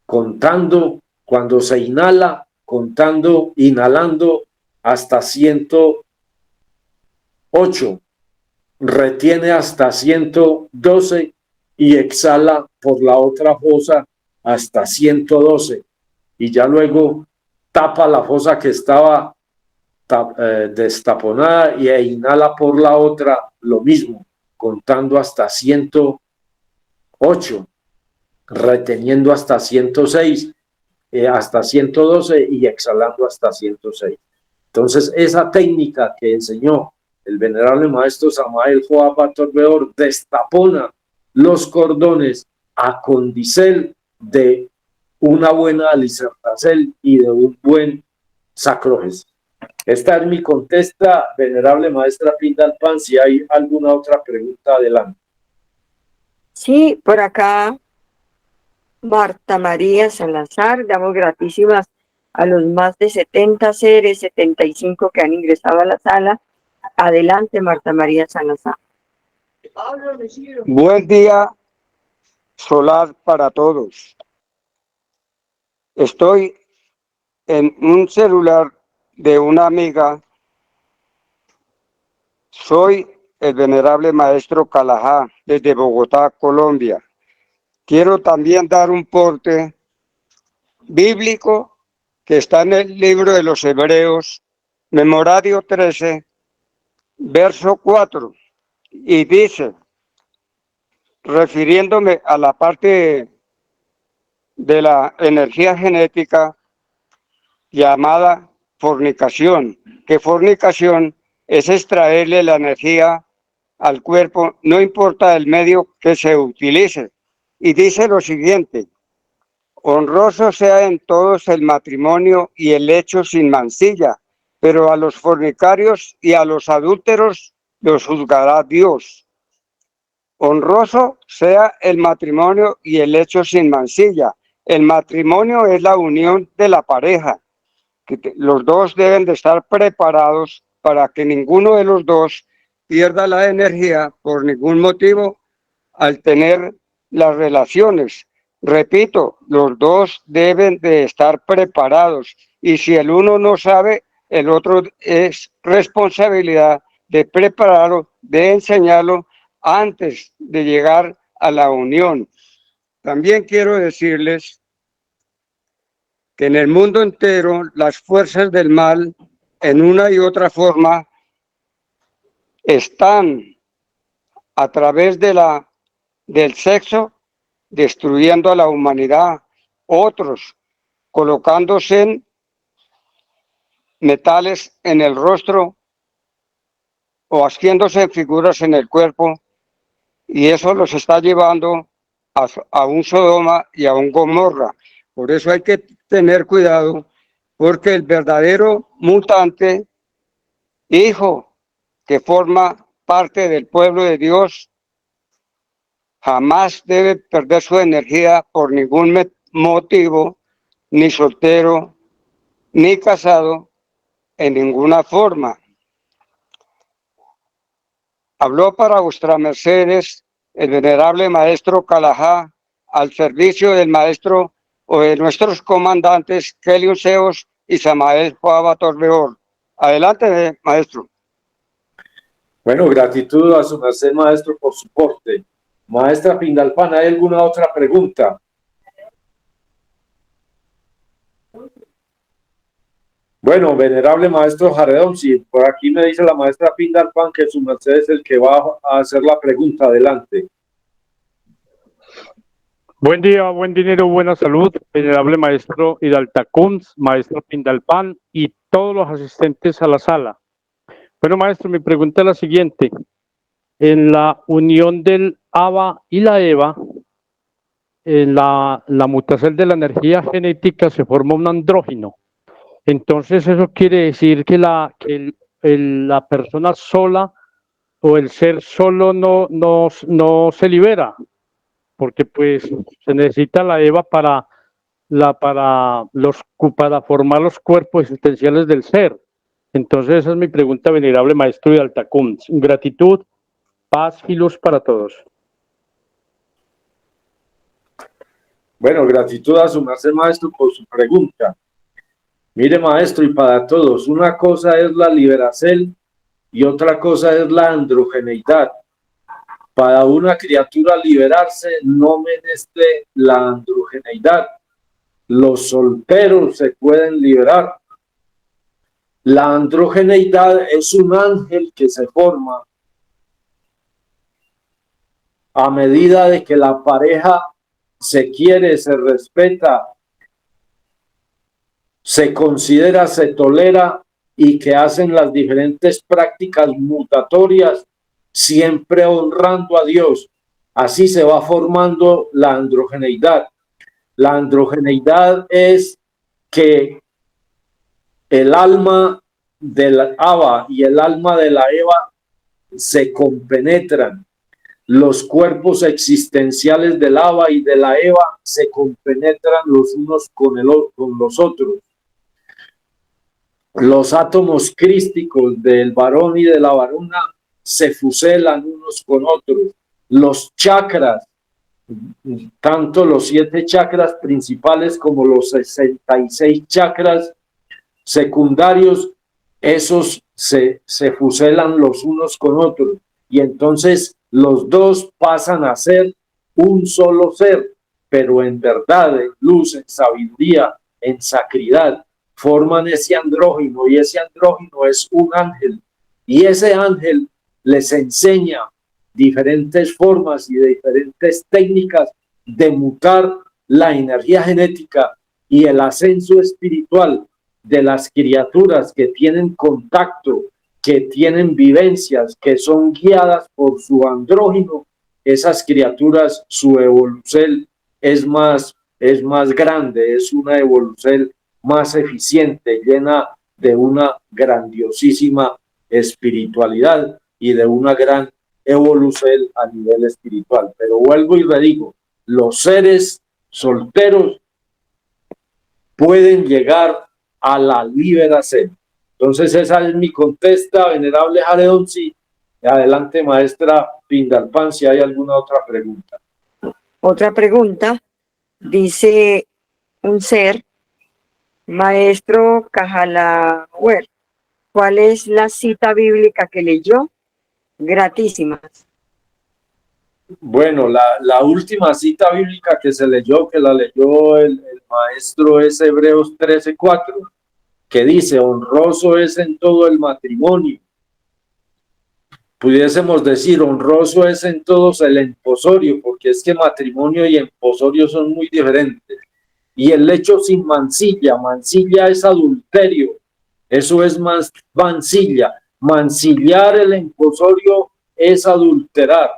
contando cuando se inhala, inhalando hasta 108, retiene hasta 112 y exhala por la otra fosa hasta 112, y ya luego tapa la fosa que estaba destaponada y inhala por la otra, lo mismo, contando hasta 108, reteniendo hasta 106, hasta 112 y exhalando hasta 106. Entonces, esa técnica que enseñó el venerable maestro Samael Joapa Torbeor destapona los cordones a condicel de una buena Lisertacel y de un buen sacrógeno. Esta es mi contesta, venerable maestra Pindalpan. Si hay alguna otra pregunta, adelante. Sí, por acá Marta María Salazar, damos gratísimas a los más de 70 seres, 75 que han ingresado a la sala. Adelante, Marta María Salazar. Buen día solar para todos. Estoy en un celular de una amiga. Soy el venerable maestro Calajá desde Bogotá, Colombia. Quiero también dar un porte bíblico que está en el libro de los Hebreos, Memorario 13, verso 4, y dice, refiriéndome a la parte de la energía genética llamada fornicación, que fornicación es extraerle la energía al cuerpo, no importa el medio que se utilice. Y dice lo siguiente, honroso sea en todos el matrimonio y el lecho sin mancilla, pero a los fornicarios y a los adúlteros los juzgará Dios. Honroso sea el matrimonio y el lecho sin mancilla. El matrimonio es la unión de la pareja. Los dos deben de estar preparados para que ninguno de los dos pierda la energía por ningún motivo al tener las relaciones. Repito, los dos deben de estar preparados, y si el uno no sabe, el otro es responsabilidad de prepararlo, de enseñarlo antes de llegar a la unión. También quiero decirles que en el mundo entero las fuerzas del mal, en una y otra forma, están a través del sexo destruyendo a la humanidad, otros colocándose metales en el rostro o haciéndose figuras en el cuerpo, y eso los está llevando a un Sodoma y a un Gomorra. Por eso hay que tener cuidado, porque el verdadero mutante, hijo que forma parte del pueblo de Dios, jamás debe perder su energía por ningún motivo, ni soltero, ni casado, en ninguna forma. Habló para vuestras mercedes el venerable maestro Calajá, al servicio del maestro o de nuestros comandantes Kelly Seos y Samael Joaba Torbeor. Adelante, maestro. Bueno, gratitud a su merced, maestro, por su porte. Maestra Pindalpan, ¿hay alguna otra pregunta? Bueno, venerable maestro Jaredón, si por aquí me dice la maestra Pindalpan que su merced es el que va a hacer la pregunta. Adelante. Buen día, buen dinero, buena salud, venerable maestro Hidaltacuns, maestro Pindalpan y todos los asistentes a la sala. Bueno, maestro, mi pregunta es la siguiente. En la unión del Ava y la Eva, en la mutación de la energía genética se forma un andrógino. Entonces eso quiere decir que la persona sola o el ser solo no se libera, porque pues se necesita la Eva para formar los cuerpos existenciales del ser. Entonces esa es mi pregunta, venerable maestro de Altacunz. Gratitud, paz y luz para todos. Bueno, gratitud a su merced, maestro, por su pregunta. Mire, maestro, y para todos, una cosa es la liberación y otra cosa es la androgeneidad. Para una criatura liberarse no menester la androgeneidad. Los solteros se pueden liberar. La androgeneidad es un ángel que se forma a medida de que la pareja se quiere, se respeta, se considera, se tolera y que hacen las diferentes prácticas mutatorias, siempre honrando a Dios. Así se va formando la androgeneidad. La androgeneidad es que el alma del Ava y el alma de la Eva se compenetran. Los cuerpos existenciales del Ava y de la Eva se compenetran los unos con los otros. Los átomos crísticos del varón y de la varona se fuselan unos con otros. Los chakras, tanto los 7 chakras principales como los 66 chakras secundarios, esos se fuselan los unos con otros. Y entonces los dos pasan a ser un solo ser, pero en verdad, en luz, en sabiduría, en sacridad, forman ese andrógino, y ese andrógino es un ángel, y ese ángel les enseña diferentes formas y diferentes técnicas de mutar la energía genética y el ascenso espiritual de las criaturas que tienen contacto, que tienen vivencias, que son guiadas por su andrógino. Esas criaturas, su evolución es más grande, es una evolución más eficiente, llena de una grandiosísima espiritualidad y de una gran evolución a nivel espiritual. Pero vuelvo y redigo, los seres solteros pueden llegar a la liberación. Entonces esa es mi contesta, venerable Jaredón. Sí, adelante, maestra Pindalpan, si hay alguna otra pregunta. Otra pregunta, dice un ser, maestro Cajalagüer, ¿Cuál es la cita bíblica que leyó? Gratísimas. Bueno, la última cita bíblica que se leyó, que la leyó el maestro, es Hebreos 13:4, que dice, honroso es en todo el matrimonio. Pudiésemos decir, honroso es en todos el emposorio, porque es que matrimonio y emposorio son muy diferentes. Y el lecho sin mancilla, mancilla es adulterio, eso es más mancilla. Mancillar el emposorio es adulterar.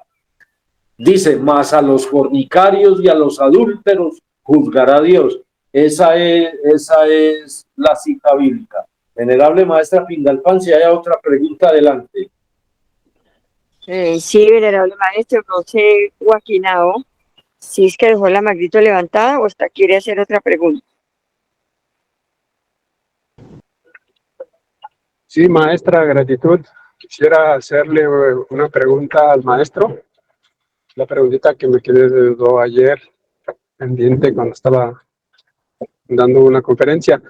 Dice, mas a los fornicarios y a los adúlteros juzgará Dios. Esa es la cita bíblica. Venerable maestra Pindalpan, si hay otra pregunta, adelante. Sí, venerable maestro, José Joaquinao, si es que dejó la manito levantada o hasta quiere hacer otra pregunta. Sí, maestra, gratitud. Quisiera hacerle una pregunta al maestro. La preguntita que me quedó ayer pendiente cuando estaba dando una conferencia.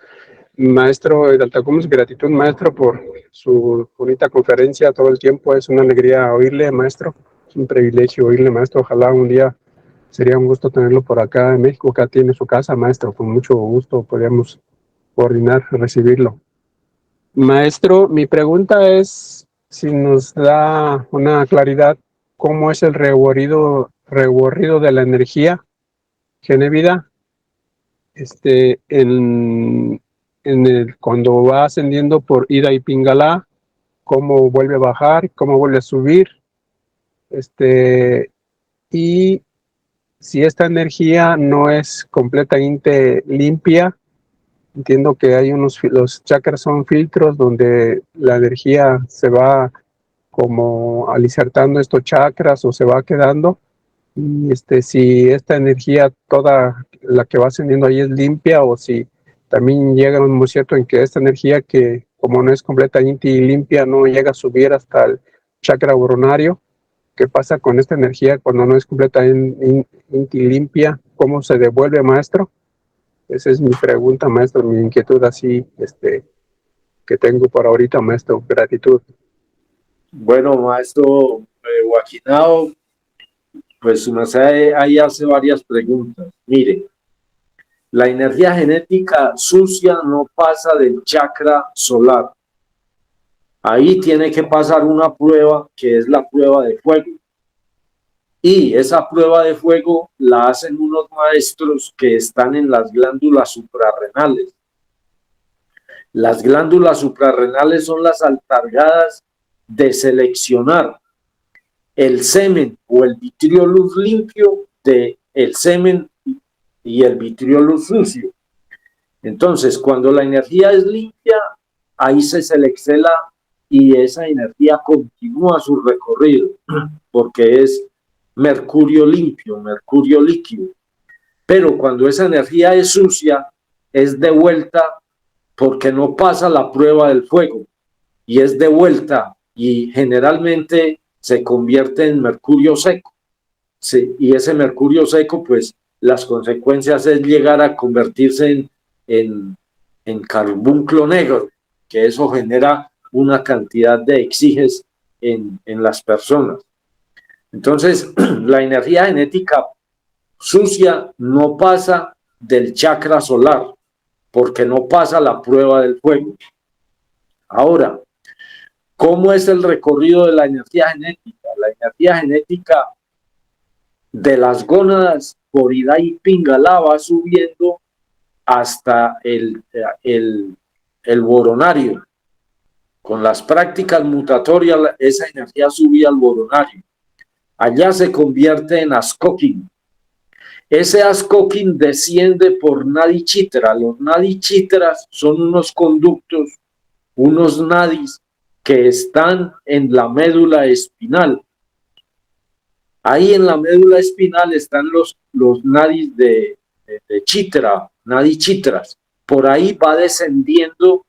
Maestro de Altacomún, gratitud, maestro, por su bonita conferencia todo el tiempo. Es una alegría oírle, maestro. Es un privilegio oírle, maestro. Ojalá un día sería un gusto tenerlo por acá en México. Acá tiene su casa, maestro. Con mucho gusto podríamos coordinar, recibirlo. Maestro, mi pregunta es si nos da una claridad cómo es el reborrido de la energía genevida cuando va ascendiendo por Ida y Pingalá, cómo vuelve a bajar, cómo vuelve a subir, y si esta energía no es completamente limpia. Entiendo que hay los chakras son filtros donde la energía se va como alicertando estos chakras o se va quedando. Y si esta energía toda la que va ascendiendo ahí es limpia o si también llega un momento cierto en que esta energía que como no es completamente limpia no llega a subir hasta el chakra coronario. ¿Qué pasa con esta energía cuando no es completamente limpia? ¿Cómo se devuelve, maestro? Esa es mi pregunta, maestro, mi inquietud así, que tengo por ahorita, maestro. Gratitud. Bueno, maestro Joaquinao, pues su merced ahí hace varias preguntas. Mire, la energía genética sucia no pasa del chakra solar. Ahí tiene que pasar una prueba que es la prueba de fuego. Y esa prueba de fuego la hacen unos maestros que están en las glándulas suprarrenales. Las glándulas suprarrenales son las encargadas de seleccionar el semen o el vitriolus limpio del semen y el vitriolus sucio. Entonces, cuando la energía es limpia, ahí se selecciona y esa energía continúa su recorrido, porque es mercurio limpio, mercurio líquido. Pero cuando esa energía es sucia, es de vuelta porque no pasa la prueba del fuego y es de vuelta y generalmente se convierte en mercurio seco. Sí, y ese mercurio seco, pues las consecuencias es llegar a convertirse en carbunclo negro, que eso genera una cantidad de exiges en las personas. Entonces, la energía genética sucia no pasa del chakra solar, porque no pasa la prueba del fuego. Ahora, ¿cómo es el recorrido de la energía genética? La energía genética de las gónadas por Ida y Pingalá va subiendo hasta el boronario. Con las prácticas mutatorias, esa energía subía al boronario. Allá se convierte en Askokin. Ese Askokin desciende por Nadi Chitra. Los Nadi Chitras son unos conductos, unos nadis que están en la médula espinal. Ahí en la médula espinal están los nadis de Chitra, Nadi Chitras. Por ahí va descendiendo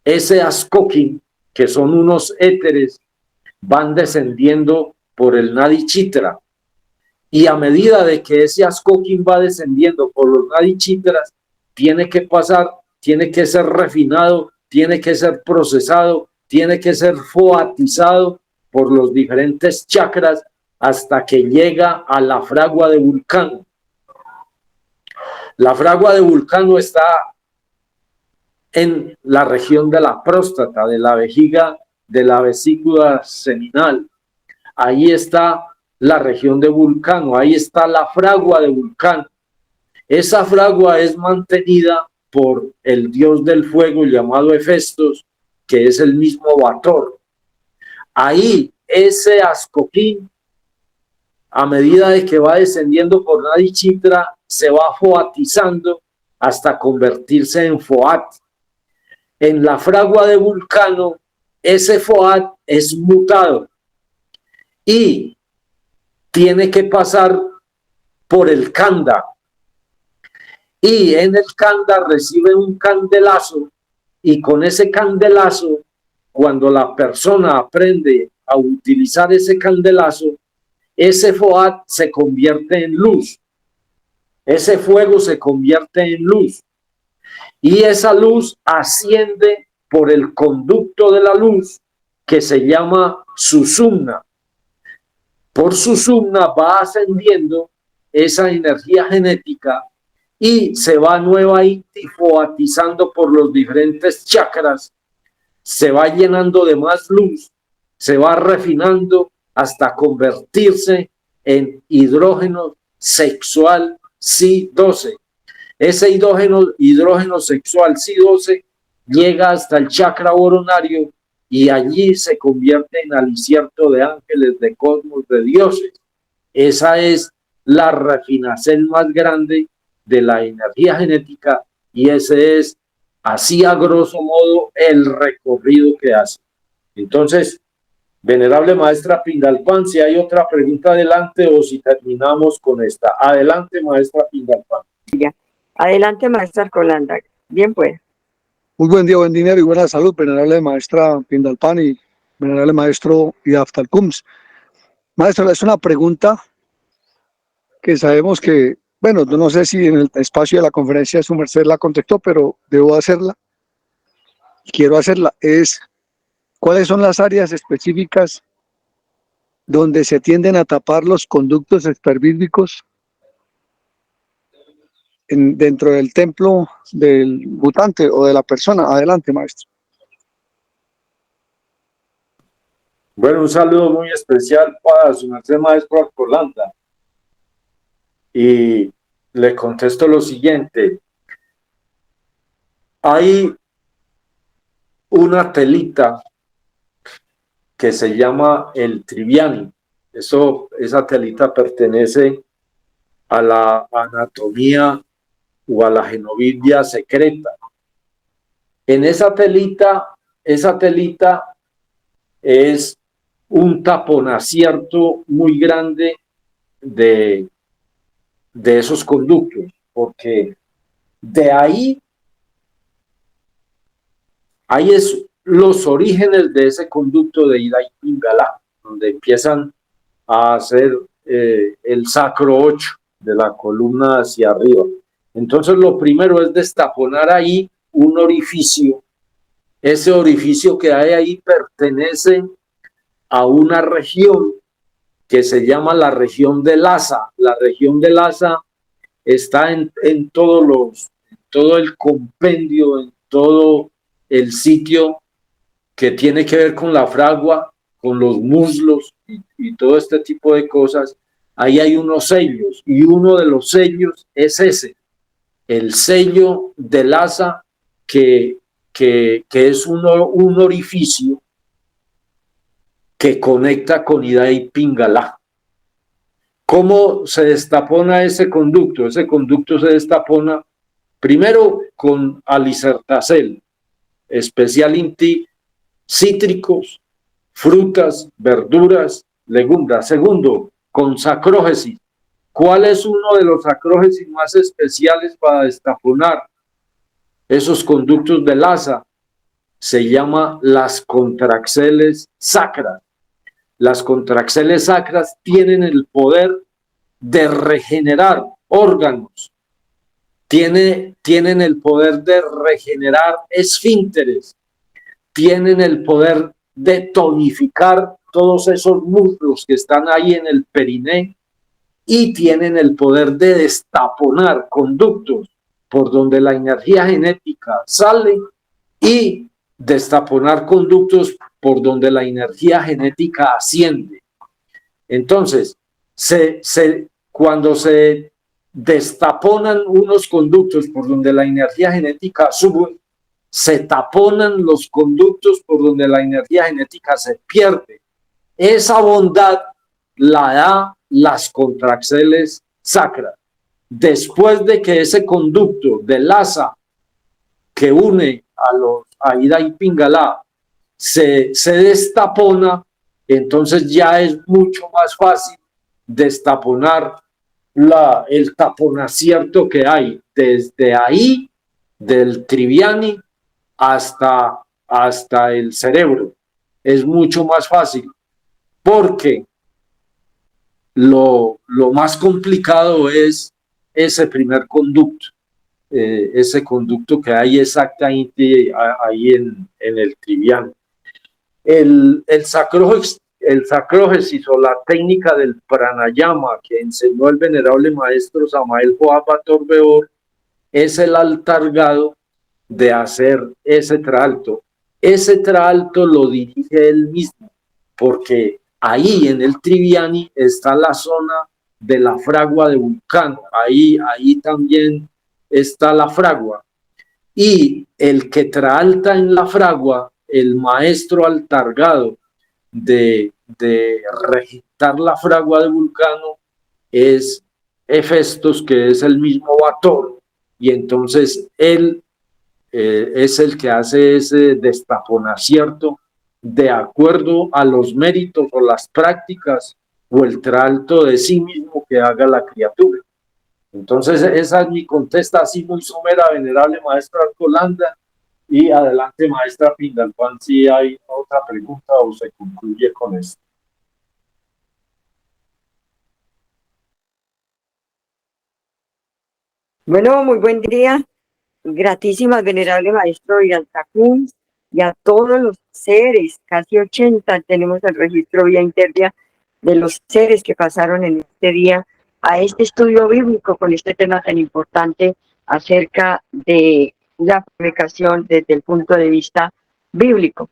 ese Askokin, que son unos éteres, van descendiendo por el Nadi Chitra. Y a medida de que ese Askokin va descendiendo por los Nadi Chitras, tiene que pasar, tiene que ser refinado tiene que ser procesado, tiene que ser foatizado por los diferentes chakras hasta que llega a la fragua de Vulcano. La fragua de Vulcano está en la región de la próstata, de la vejiga, de la vesícula seminal. Ahí está la región de Vulcano, ahí está la fragua de Vulcano. Esa fragua es mantenida por el dios del fuego llamado Hefestos, que es el mismo Bator. Ahí ese ascoquín, a medida de que va descendiendo por Nadichitra, se va foatizando hasta convertirse en foat. En la fragua de Vulcano, ese foat es mutado y tiene que pasar por el Kanda. Y en el Kanda recibe un candelazo, y con ese candelazo, cuando la persona aprende a utilizar ese candelazo, ese foat se convierte en luz. Ese fuego se convierte en luz. Y esa luz asciende por el conducto de la luz que se llama Susumna. Por Susumna va ascendiendo esa energía genética y se va nuevamente foatizando por los diferentes chakras, se va llenando de más luz, se va refinando hasta convertirse en hidrógeno sexual Si-12. Ese hidrógeno sexual Si-12 llega hasta el chakra coronario y allí se convierte en alicierto de ángeles, de cosmos, de dioses. Esa es la refinación más grande de la energía genética y ese es, así a grosso modo, el recorrido que hace. Entonces, venerable maestra Pindalpan, si hay otra pregunta adelante o si terminamos con esta. Adelante, maestra Pindalpan. Adelante, maestra Arcolanda. Bien, pues. Muy buen día, buen dinero y buena salud, venerable maestra Pindalpan y venerable maestro Idaftalcums. Maestra, es una pregunta que sabemos que, bueno, no sé si en el espacio de la conferencia su merced la contestó, pero debo hacerla. Quiero hacerla. ¿Cuáles son las áreas específicas donde se tienden a tapar los conductos extravídricos dentro del templo del mutante o de la persona? Adelante, maestro. Bueno, un saludo muy especial para su merced maestro Arcolanda. Y le contesto lo siguiente. Hay una telita que se llama el Triviani. Esa telita pertenece a la anatomía o a la genovidia secreta. En esa telita es un taponacierto muy grande de esos conductos, porque de ahí es los orígenes de ese conducto de ida y Pingala, donde empiezan a hacer el sacro 8 de la columna hacia arriba. Entonces lo primero es destaponar ahí un orificio. Ese orificio que hay ahí pertenece a una región que se llama la región de Lhasa. La región de Lhasa está en todo el compendio, en todo el sitio que tiene que ver con la fragua, con los muslos y todo este tipo de cosas. Ahí hay unos sellos y uno de los sellos es ese, el sello de Lhasa, que es un orificio que conecta con Ida y Pingala. ¿Cómo se destapona ese conducto? Ese conducto se destapona primero con alicertacel, especialmente cítricos, frutas, verduras, legumbres. Segundo, con sacrógesis. ¿Cuál es uno de los sacrógesis más especiales para destaponar esos conductos de Lhasa? Se llama las contraxeles sacras. Las contraxeles sacras tienen el poder de regenerar órganos, tienen el poder de regenerar esfínteres, tienen el poder de tonificar todos esos músculos que están ahí en el periné y tienen el poder de destaponar conductos por donde la energía genética sale y destaponar conductos por donde la energía genética asciende. Entonces, cuando se destaponan unos conductos por donde la energía genética sube, se taponan los conductos por donde la energía genética se pierde. Esa bondad la da las contraxeles sacras. Después de que ese conducto de Lhasa que une a Ida y Pingala se destapona, entonces ya es mucho más fácil destaponar el taponacierto que hay desde ahí, del Triviani hasta el cerebro. Es mucho más fácil, porque lo más complicado es ese primer conducto, ese conducto que hay exactamente ahí en el Triviani. El sacrógesis o la técnica del pranayama que enseñó el venerable maestro Samael Joaba Torbeor es el altargado de hacer ese traalto. Ese traalto lo dirige él mismo, porque ahí en el Triviani está la zona de la fragua de Vulcano, ahí también está la fragua, y el que traalta en la fragua, el maestro altargado de regentar la fragua de Vulcano, es Hefestos, que es el mismo Bator, y entonces él es el que hace ese destaponacierto de acuerdo a los méritos o las prácticas o el traalto de sí mismo que haga la criatura. Entonces esa es mi contesta así muy somera, venerable maestra Arcolanda. Y adelante, maestra Pindalpan, si hay otra pregunta o se concluye con esto. Bueno, muy buen día. Gratísimas, venerable maestro Iraltacún, y a todos los seres, casi 80, tenemos el registro vía intervia de los seres que pasaron en este día a este estudio bíblico con este tema tan importante acerca de la fornicación desde el punto de vista bíblico.